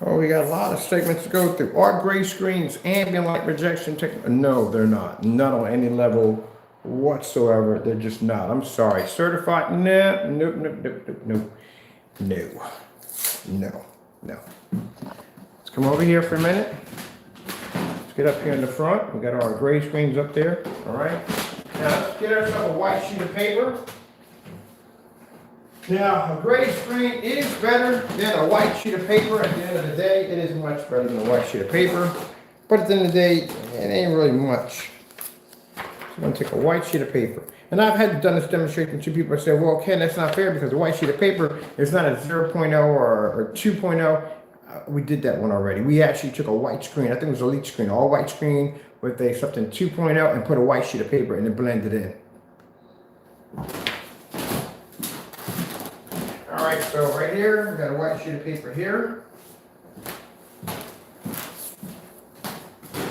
A: Oh, we got a lot of segments to go through. Are gray screens ambient light rejection technology? No, they're not. Not on any level whatsoever. They're just not. I'm sorry. Certified? No, nope, nope, nope, nope, nope. No. No. No. Let's come over here for a minute. Let's get up here in the front. We got our gray screens up there. All right. Now let's get ourselves a white sheet of paper. Now, a gray screen is better than a white sheet of paper. At the end of the day, it is much better than a white sheet of paper. But at the end of the day, it ain't really much. So I'm going to take a white sheet of paper. And I've had done this demonstration to people that say, well, Ken, that's not fair because the white sheet of paper is not a 0.0 or 2.0. We did that one already. We actually took a white screen. I think it was a leak screen, all white screen with a something 2.0 and put a white sheet of paper and then blended in. All right, so right here, we got a white sheet of paper here.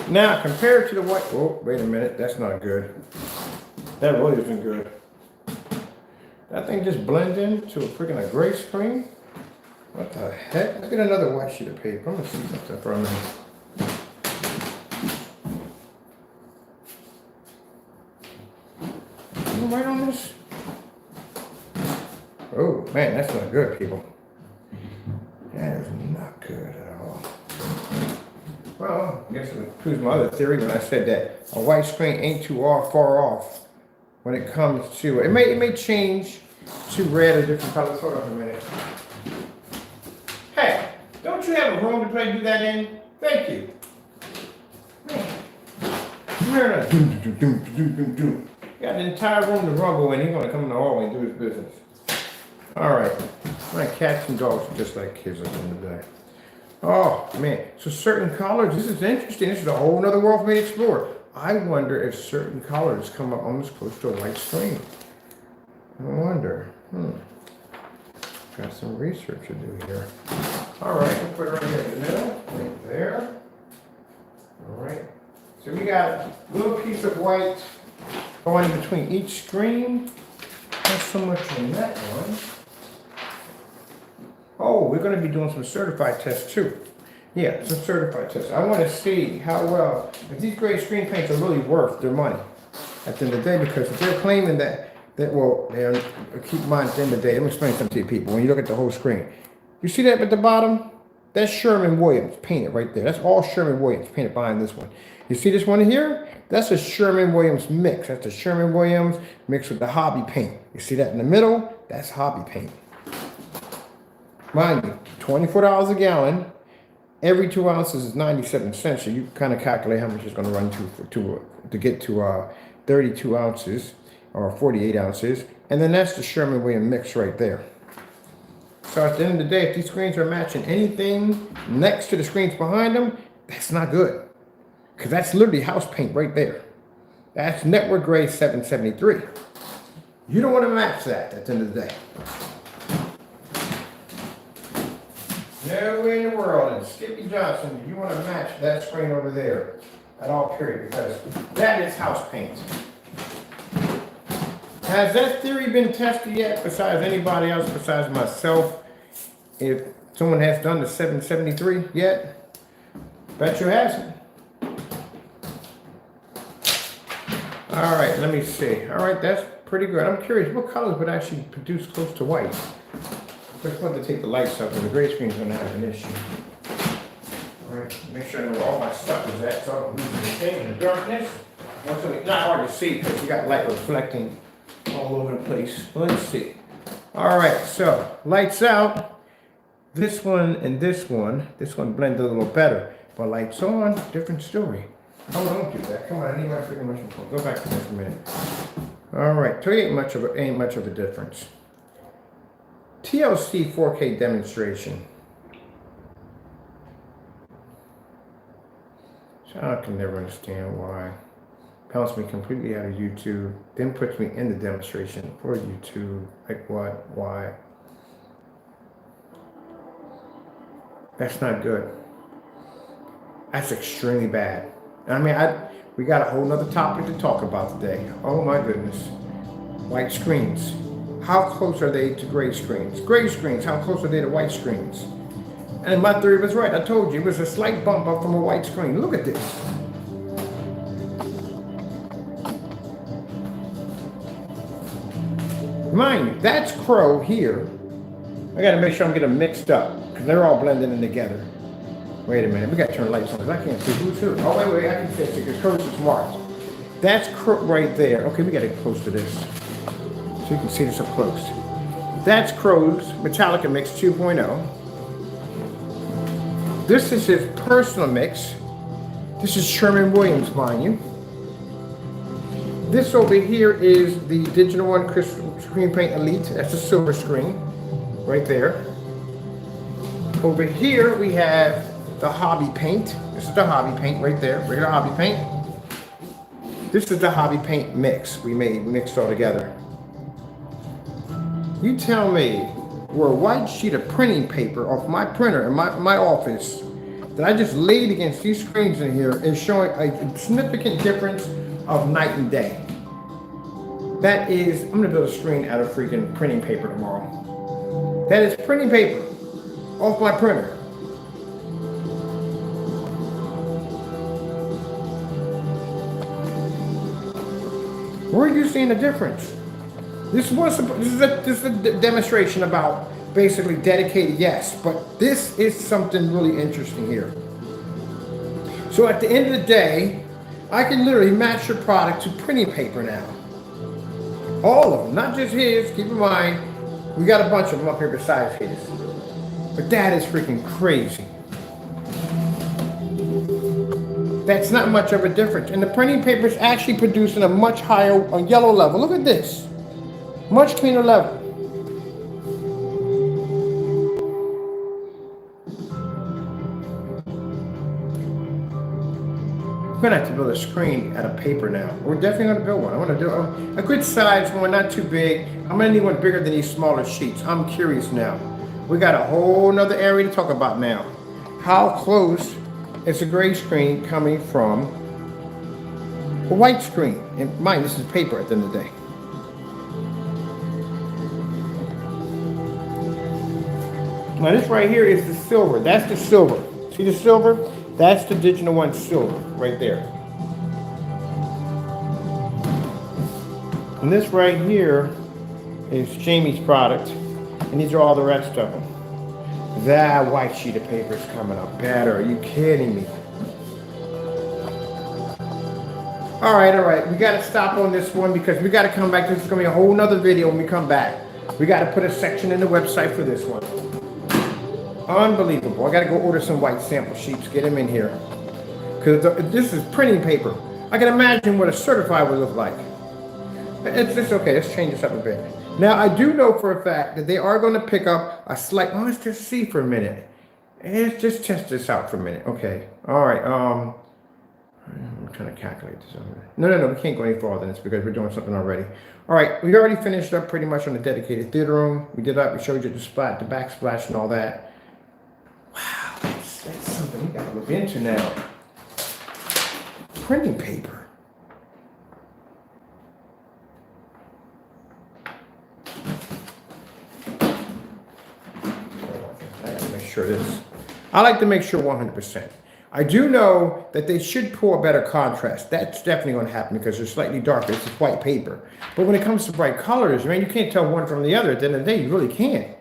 A: Now, compared to the white, oh, wait a minute, that's not good. That really isn't good. That thing just blends into a freaking gray screen. What the heck? Let's get another white sheet of paper. I'm gonna see something for a minute. You right on this? Oh man, that's not good, people. That is not good at all. Well, I guess it proves my other theory when I said that a white screen ain't too far off when it comes to it. It may change to red or different colors. Hold on a minute. Hey, don't you have a room to do that in? Thank you. Man, where you got an entire room to rumble in. He's gonna come in the hallway and do his business. All right, my cats and dogs are just like kids at the end of the day. Oh man, so certain colors, this is interesting. This is a whole other world for me to explore. I wonder if certain colors come up almost close to a white screen. I wonder. Got some research to do here. All right, we'll put it right here in the middle, right there. All right, so we got a little piece of white going in between each screen. Not so much on that one. Oh, we're going to be doing some certified tests too. Yeah, some certified tests. I want to see how well, if these gray screen paints are really worth their money at the end of the day, because if they're claiming keep in mind at the end of the day, let me explain something to you people. When you look at the whole screen, you see that at the bottom? That's Sherwin-Williams painted right there. That's all Sherwin-Williams painted behind this one. You see this one here? That's a Sherwin-Williams mix. That's the Sherwin-Williams mixed with the hobby paint. You see that in the middle? That's hobby paint. Mind you, $24 a gallon. Every 2 ounces is 97 cents. So you kind of calculate how much it's going to run to get to 32 ounces or 48 ounces. And then that's the Sherwin-Williams mix right there. So at the end of the day, if these screens are matching anything next to the screens behind them, that's not good. Because that's literally house paint right there. That's Network Gray 773. You don't want to match that at the end of the day. No way in the world. And Skippy Johnson, you want to match that screen over there. at all, period, because that is house paint. Has that theory been tested yet, besides anybody else, besides myself? If someone has done the 773 yet? Bet you hasn't. All right, let me see. All right, that's pretty good. I'm curious, what colors would actually produce close to white? Just wanted to take the lights up, and the gray screen's gonna have an issue. All right, make sure I know where all my stuff is at, so I don't lose anything in the darkness. It's not hard to see because you got light reflecting all over the place. Let's see. All right, so lights out. This one and this one blend a little better, but lights on, different story. Oh, don't do that. Come on, I need my freaking motion phone. Go back to this a minute. All right, so ain't much of a difference. TLC 4K demonstration. So I can never understand why. Bounce me completely out of YouTube, then puts me in the demonstration for YouTube. Like what? Why? That's not good. That's extremely bad. I mean, we got a whole nother topic to talk about today. Oh my goodness. White screens. How close are they to gray screens? Gray screens, how close are they to white screens? And my theory was right. I told you it was a slight bump up from a white screen. Look at this. Mind you, that's Crow here. I gotta make sure I'm getting mixed up because they're all blending in together. Wait a minute, we gotta turn the lights on because I can't see who's who. Oh, wait, I can see it because Crow's is marked. That's Crow right there. Okay, we gotta get close to this so you can see this up close. That's Crow's Metallica Mix 2.0. This is his personal mix. This is Sherwin-Williams, mind you. This over here is the Digital One Screen Paint Elite. That's the silver screen, right there. Over here we have the Hobby Paint. This is the Hobby Paint right there. Regular Hobby Paint. This is the Hobby Paint mix we mixed all together. You tell me where a white sheet of printing paper off my printer in my office that I just laid against these screens in here is showing a significant difference of night and day. That is, I'm gonna build a screen out of freaking printing paper tomorrow. That is printing paper off my printer. Where are you seeing the difference? This is a demonstration about basically dedicated, yes, but this is something really interesting here. So at the end of the day, I can literally match your product to printing paper now. All of them, not just his, keep in mind, we got a bunch of them up here besides his. But that is freaking crazy. That's not much of a difference. And the printing paper is actually producing a much higher yellow level. Look at this. Much cleaner level. We're gonna have to build a screen out of paper now. We're definitely gonna build one. I wanna do a good size one, not too big. I'm gonna need one bigger than these smaller sheets. I'm curious now. We got a whole nother area to talk about now. How close is a gray screen coming from a white screen? And mind, this is paper at the end of the day. Now this right here is the silver. That's the silver. See the silver? That's the Digital One silver right there. And this right here is Jamie's product. And these are all the rest of them. That white sheet of paper is coming up better. Are you kidding me? All right. We got to stop on this one because we got to come back. This is going to be a whole nother video when we come back. We got to put a section in the website for this one. Unbelievable. I got to go order some white sample sheets, get them in here. Because this is printing paper. I can imagine what a certified would look like. It's okay. Let's change this up a bit. Now, I do know for a fact that they are going to pick up a slight... Oh, let's just see for a minute. Let's just test this out for a minute. Okay. All right. I'm trying to calculate this over. No. We can't go any farther than this because we're doing something already. All right. We already finished up pretty much on the dedicated theater room. We did that. We showed you the backsplash and all that. Wow, that's something we gotta look into now. printing paper. I gotta make sure this. I like to make sure 100%. I do know that they should pour better contrast. That's definitely going to happen because they're slightly darker. This is white paper. But when it comes to bright colors, man, you can't tell one from the other. At the end of the day, you really can't.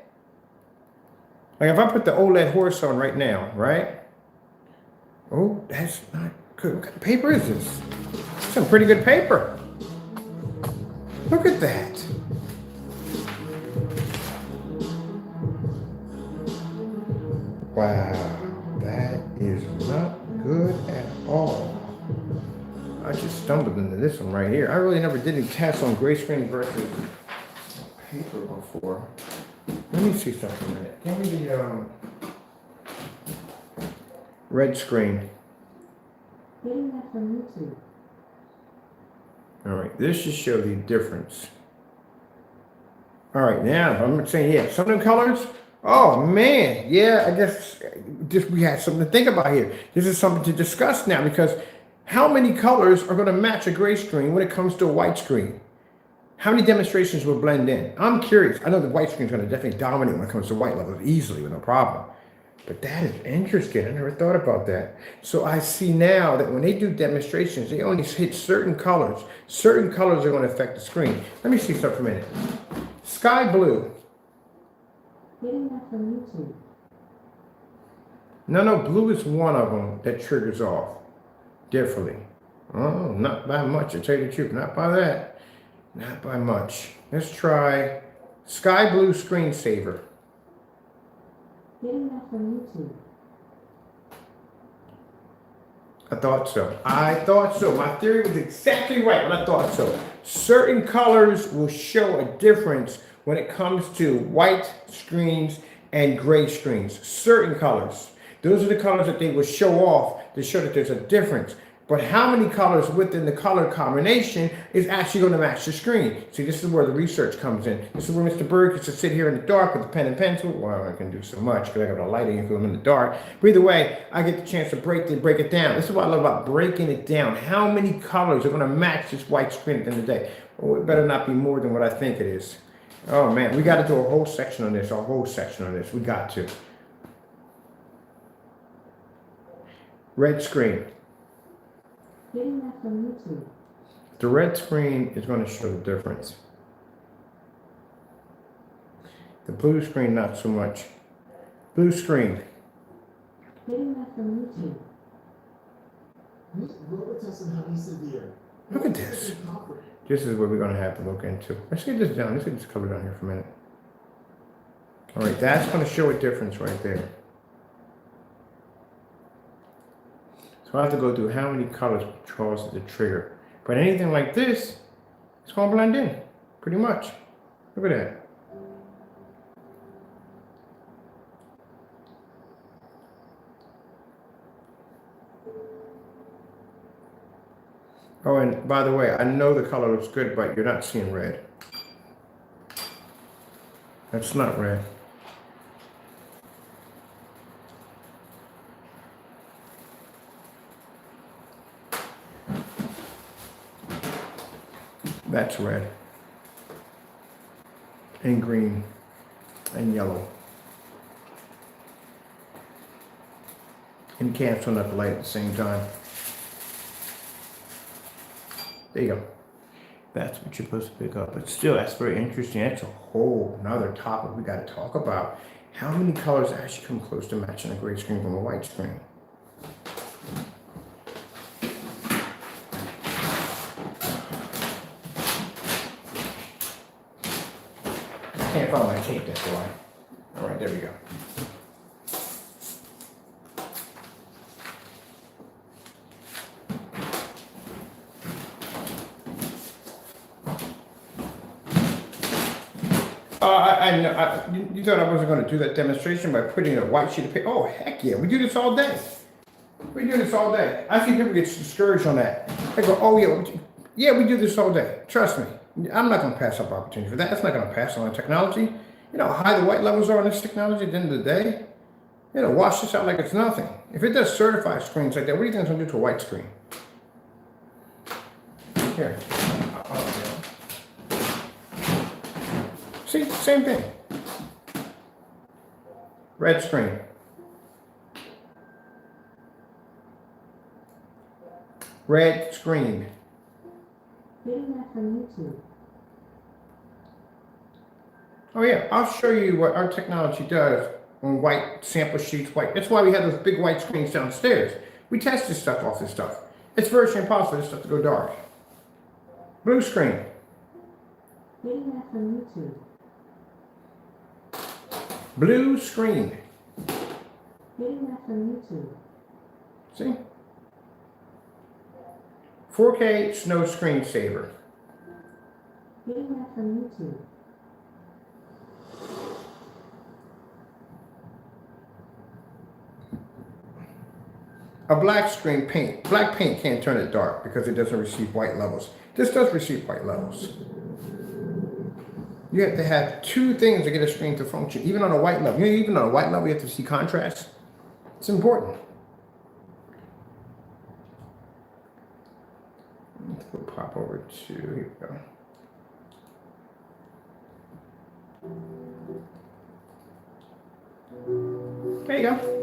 A: Like if I put the OLED horse on right now, right? Oh, that's not good. What kind of paper is this? Some pretty good paper. Look at that. Wow, that is not good at all. I just stumbled into this one right here. I really never did any tests on gray screen versus paper before. Let me see something a minute. Give me the red screen.
B: Getting that from YouTube.
A: All right, this should show the difference. All right, now I'm saying, yeah, some of the colors. Oh man, yeah, I guess just we had something to think about here. This is something to discuss now because how many colors are going to match a gray screen when it comes to a white screen? How many demonstrations will blend in? I'm curious. I know the white screen is going to definitely dominate when it comes to white levels easily with no problem. But that is interesting. I never thought about that. So I see now that when they do demonstrations, they only hit certain colors. Certain colors are going to affect the screen. Let me see something for a minute. Sky blue.
B: Getting that from YouTube.
A: No, blue is one of them that triggers off differently. Oh, not by much, I tell you the truth. Not by that. Not by much. Let's try sky blue screensaver.
B: Getting that from YouTube.
A: I thought so. My theory was exactly right when I thought so. Certain colors will show a difference when it comes to white screens and gray screens. Certain colors. Those are the colors that they will show off to show that there's a difference. But how many colors within the color combination is actually going to match the screen? See, this is where the research comes in. This is where Mr. Bird gets to sit here in the dark with a pen and pencil. Well, I can do so much because I got a lighting and I'm in the dark. But either way, I get the chance to break it down. This is what I love about breaking it down. How many colors are going to match this white screen at the end of the day? Well, it better not be more than what I think it is. Oh man, we got to do a whole section on this. We got to. Red screen.
B: Getting that from YouTube.
A: The red screen is going to show the difference. The blue screen, not so much. Blue screen.
B: Getting that from YouTube.
A: Look at this. This is what we're going to have to look into. Let's get this down. Let's get this color down here for a minute. All right, that's going to show a difference right there. So I have to go through how many colors causes the trigger. But anything like this, it's going to blend in, pretty much. Look at that. Oh, and by the way, I know the color looks good, but you're not seeing red. That's not red. That's red. And green. And yellow. And canceling up the light at the same time. There you go. That's what you're supposed to pick up. But still, that's very interesting. That's a whole another topic we got to talk about. How many colors actually come close to matching a gray screen from a white screen? Can't find my tape, that's why. All right, there we go. You thought I wasn't going to do that demonstration by putting a white sheet of paper? Oh, heck yeah, we do this all day. We do this all day. I see people get discouraged on that. They go, oh yeah, we do this all day. Trust me. I'm not going to pass up opportunity for that. That's not going to pass on technology. You know how high the white levels are on this technology at the end of the day? You know, wash this out like it's nothing. If it does certified screens like that, what do you think it's going to do to a white screen? Here. See, same thing. Red screen. Red screen.
C: Getting that from YouTube.
A: Oh yeah, I'll show you what our technology does on white sample sheets, white. That's why we have those big white screens downstairs. We test this stuff off this stuff. It's virtually impossible for this stuff to go dark. Blue screen.
C: Getting that from YouTube.
A: Blue screen.
C: Getting that from YouTube.
A: See? 4K Snow screensaver.
C: Getting that from YouTube.
A: A black screen paint. Black paint can't turn it dark because it doesn't receive white levels. This does receive white levels. You have to have two things to get a screen to function, even on a white level. Even on a white level, you have to see contrast. It's important. We'll pop over to, here we go. There you go.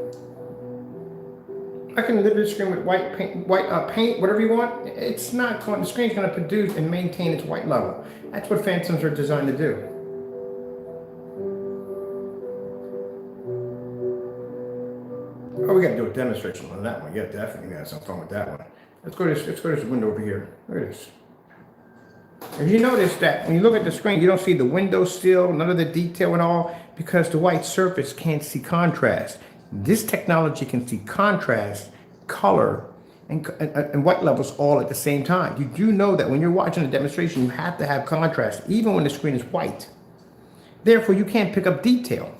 A: I can literally screen with white paint, paint, whatever you want. It's not going. The screen's going to produce and maintain its white level. That's what Phantoms are designed to do. Oh, we got to do a demonstration on that one. Yeah, definitely got some fun with that one. Let's go to this window over here. Look at this. If you notice that when you look at the screen, you don't see the window still, none of the detail and all, because the white surface can't see contrast. This technology can see contrast, color, and white levels all at the same time. You do know that when you're watching a demonstration, you have to have contrast, even when the screen is white. Therefore, you can't pick up detail.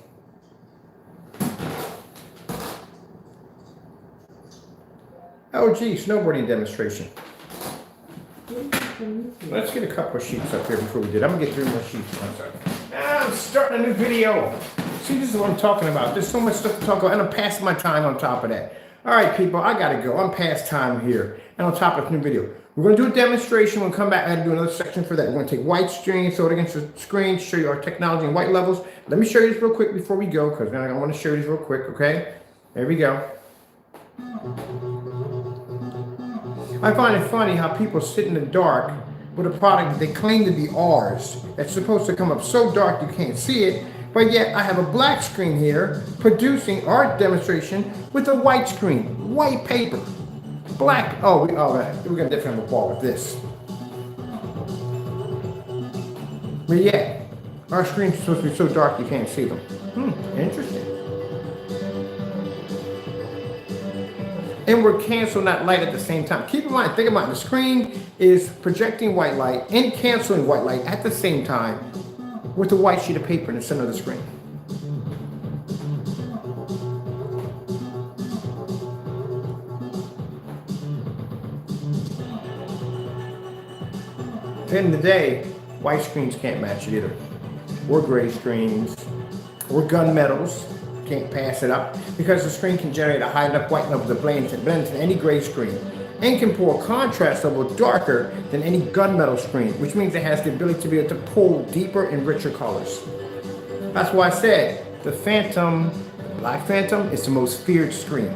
A: LG snowboarding demonstration. Let's get a couple of sheets up here before we did. I'm gonna get 3 more sheets. One second. I'm starting a new video. See, this is what I'm talking about. There's so much stuff to talk about, and I'm passing my time on top of that. All right, people, I gotta go. I'm past time here, and on top of this new video. We're gonna do a demonstration. We'll come back and do another section for that. We're gonna take white screen, throw it against the screen, show you our technology and white levels. Let me show you this real quick before we go, because I want to show you this real quick, okay? There we go. I find it funny how people sit in the dark with a product that they claim to be ours. That's supposed to come up so dark you can't see it, but yet I have a black screen here producing our demonstration with a white screen, white paper, black. We're gonna definitely have a ball with this. But yeah, our screen's supposed to be so dark you can't see them. Interesting. And we're canceling that light at the same time. Keep in mind, think about it, the screen is projecting white light and canceling white light at the same time with a white sheet of paper in the center of the screen. At the end of the day, white screens can't match it either. Or gray screens, or gunmetals. Can't pass it up because the screen can generate a high enough white level to blend to any gray screen and can pull a contrast level darker than any gunmetal screen, which means it has the ability to be able to pull deeper and richer colors. That's why I said the Phantom, the Black Phantom, is the most feared screen.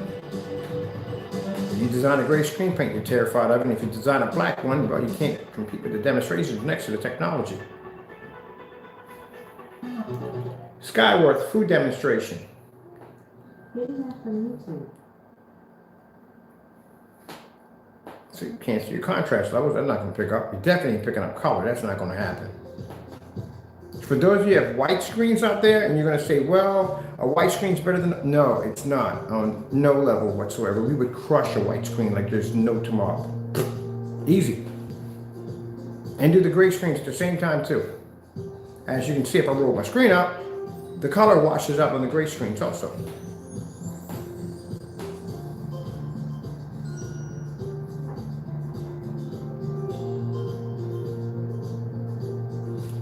A: If you design a gray screen paint, you're terrified of it. And if you design a black one, well, you can't compete with the demonstrations next to the technology. Skyworth food demonstration.
C: Getting that from YouTube.
A: So you can't see your contrast levels. That's not going to pick up. You're definitely picking up color. That's not going to happen. For those of you who have white screens out there and you're going to say, well, a white screen's better than... No, it's not. On no level whatsoever. We would crush a white screen like there's no tomorrow. Easy. And do the gray screens at the same time too. As you can see, if I roll my screen up, the color washes up on the gray screens also.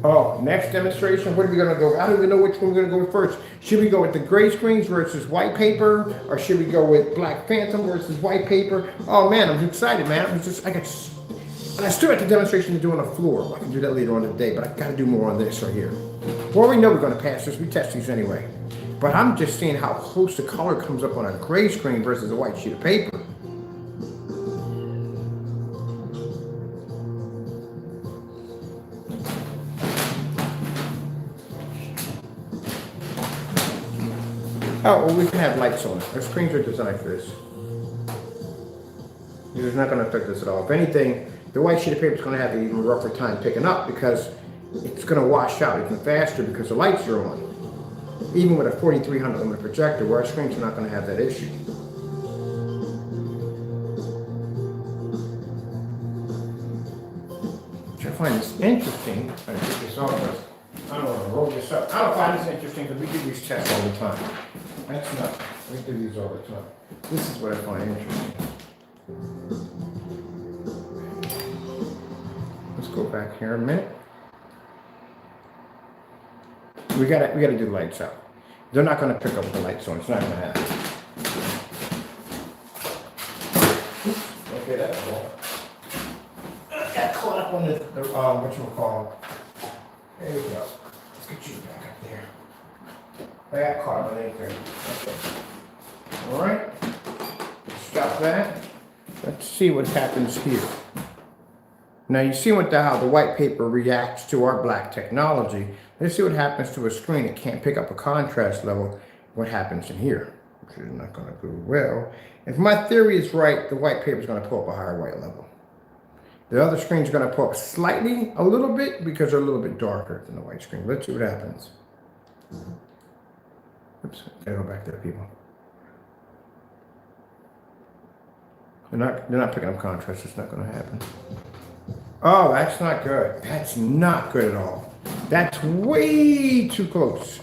A: Oh, next demonstration, what are we gonna go? I don't even know which one we're gonna go with first. Should we go with the gray screens versus white paper? Or should we go with Black Phantom versus white paper? Oh man, I'm excited, man. And I still have the demonstration to do on the floor. I can do that later on today, but I gotta do more on this right here. Well, we know we're gonna pass this. We test these anyway. But I'm just seeing how close the color comes up on a gray screen versus a white sheet of paper. Oh, well, we can have lights on. Our screens are designed for this. It's not going to affect us at all. If anything, the white sheet of paper is going to have an even rougher time picking up because it's going to wash out even faster because the lights are on. Even with a 4300 lumen projector, where our screens are not going to have that issue. Which I find this interesting. I get this off. I don't want to roll this up. I don't find this interesting because we do these tests all the time. That's not. We do these all the time. This is what I find interesting. Let's go back here a minute. We gotta do the lights out. They're not gonna pick up with the lights on. It's not gonna happen. Okay, that's all. I got caught up on the whatchamacallit. There you go. Let's get you back up there. I got caught up on anything. Okay. All right. Stop that. Let's see what happens here. Now you see how the white paper reacts to our black technology. Let's see what happens to a screen that can't pick up a contrast level. What happens in here, which is not going to go well. If my theory is right, the white paper is going to pull up a higher white level. The other screen is going to pull up slightly, a little bit, because they're a little bit darker than the white screen. Let's see what happens. Oops, gotta go back there, people. They're not picking up contrast. It's not going to happen. Oh, that's not good. That's not good at all. That's way too close.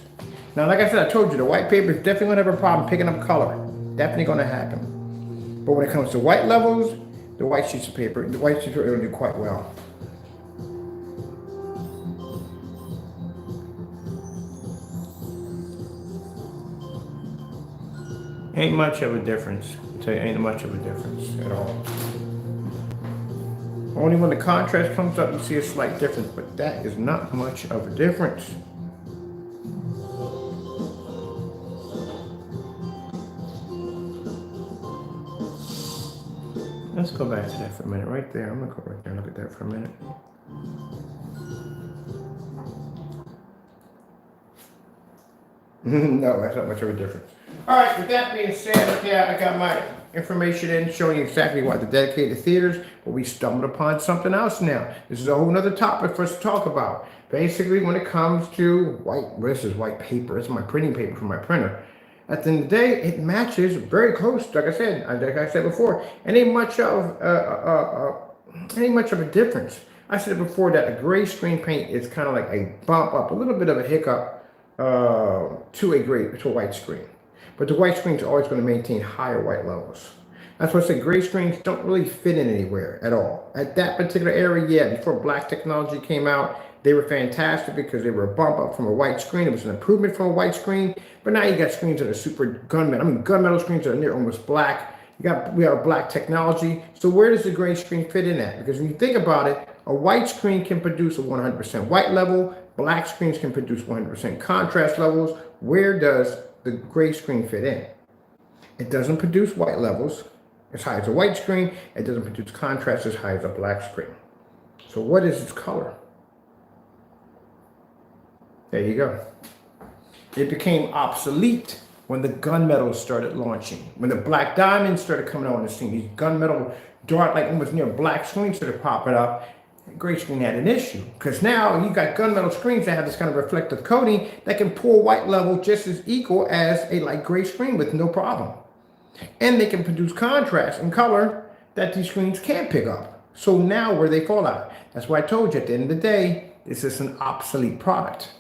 A: Now, like I said, I told you, the white paper is definitely going to have a problem picking up color. Definitely going to happen. But when it comes to white levels, the white sheets of paper will do quite well. Ain't much of a difference. I'll tell you, ain't much of a difference at all. Only when the contrast comes up, you see a slight difference, but that is not much of a difference. Let's go back to that for a minute, right there. I'm gonna go right there and look at that for a minute. No, that's not much of a difference. All right, with that being said, okay, I got my information in showing you exactly what the dedicated theaters, but we stumbled upon something else now. This is a whole nother topic for us to talk about. Basically, when it comes to this is white paper. This is my printing paper from my printer. At the end of the day, it matches very close. Like I said before, and ain't much of a difference. I said before that a gray screen paint is kind of like a bump up, a little bit of a hiccup to a white screen. But the white screen is always going to maintain higher white levels. That's why I say gray screens don't really fit in anywhere at all. At that particular area, yeah, before black technology came out, they were fantastic because they were a bump up from a white screen. It was an improvement from a white screen. But now you got screens that are super gunmetal screens that are near almost black. We have black technology. So where does the gray screen fit in at? Because when you think about it, a white screen can produce a 100% white level. Black screens can produce 100% contrast levels. Where does the gray screen fit in? It doesn't produce white levels as high as a white screen. It doesn't produce contrast as high as a black screen. So what is its color? There you go. It became obsolete when the gunmetal started launching. When the black diamonds started coming on the scene, these gunmetal dark, like almost near black screens started popping up. Gray screen had an issue because now you got gunmetal screens that have this kind of reflective coating that can pull white level just as equal as a light gray screen with no problem. And they can produce contrast and color that these screens can't pick up. So now where they fall out. That's why I told you at the end of the day, this is an obsolete product.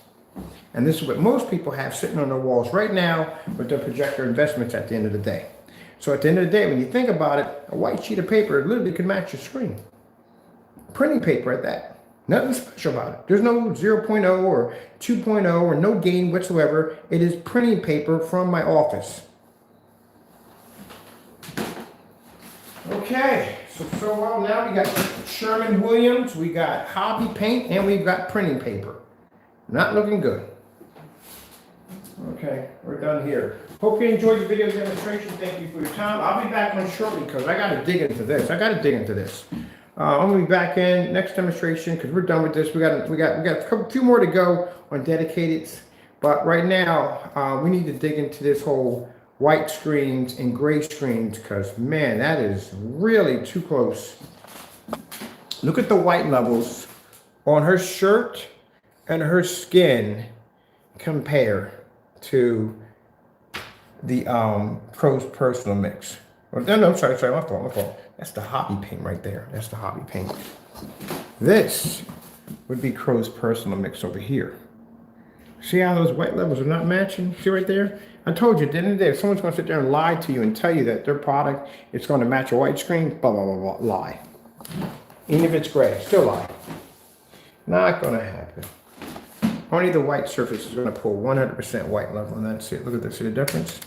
A: And this is what most people have sitting on their walls right now with their projector investments at the end of the day. So at the end of the day, when you think about it, a white sheet of paper literally can match your screen. Printing paper at that. Nothing special about it. There's no 0.0 or 2.0 or no gain whatsoever. It is printing paper from my office. Okay, So well, now we got Sherman-Williams, we got hobby paint, and we've got printing paper. Not looking good. Okay, we're done here. Hope you enjoyed the video demonstration. Thank you for your time. I'll be back on shortly because I got to dig into this. I'm gonna be back in next demonstration because we're done with this. We got a few more to go on dedicated, but right now we need to dig into this whole white screens and gray screens because man, that is really too close. Look at the white levels on her shirt and her skin compare to the Pros Personal Mix. Well, no, I'm sorry, my fault. That's the hobby paint right there. That's the hobby paint. This would be Pros Personal Mix over here. See how those white levels are not matching? See right there? I told you at the end of the day, if someone's going to sit there and lie to you and tell you that their product is going to match a white screen, blah, blah, blah, blah, lie. Even if it's gray, still lie. Not going to happen. Only the white surface is going to pull 100% white level, and that's it. Look at this. See the difference?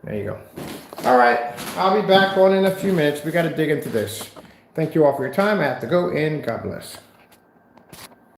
A: There you go. All right. I'll be back on in a few minutes. We got to dig into this. Thank you all for your time. I have to go, and God bless.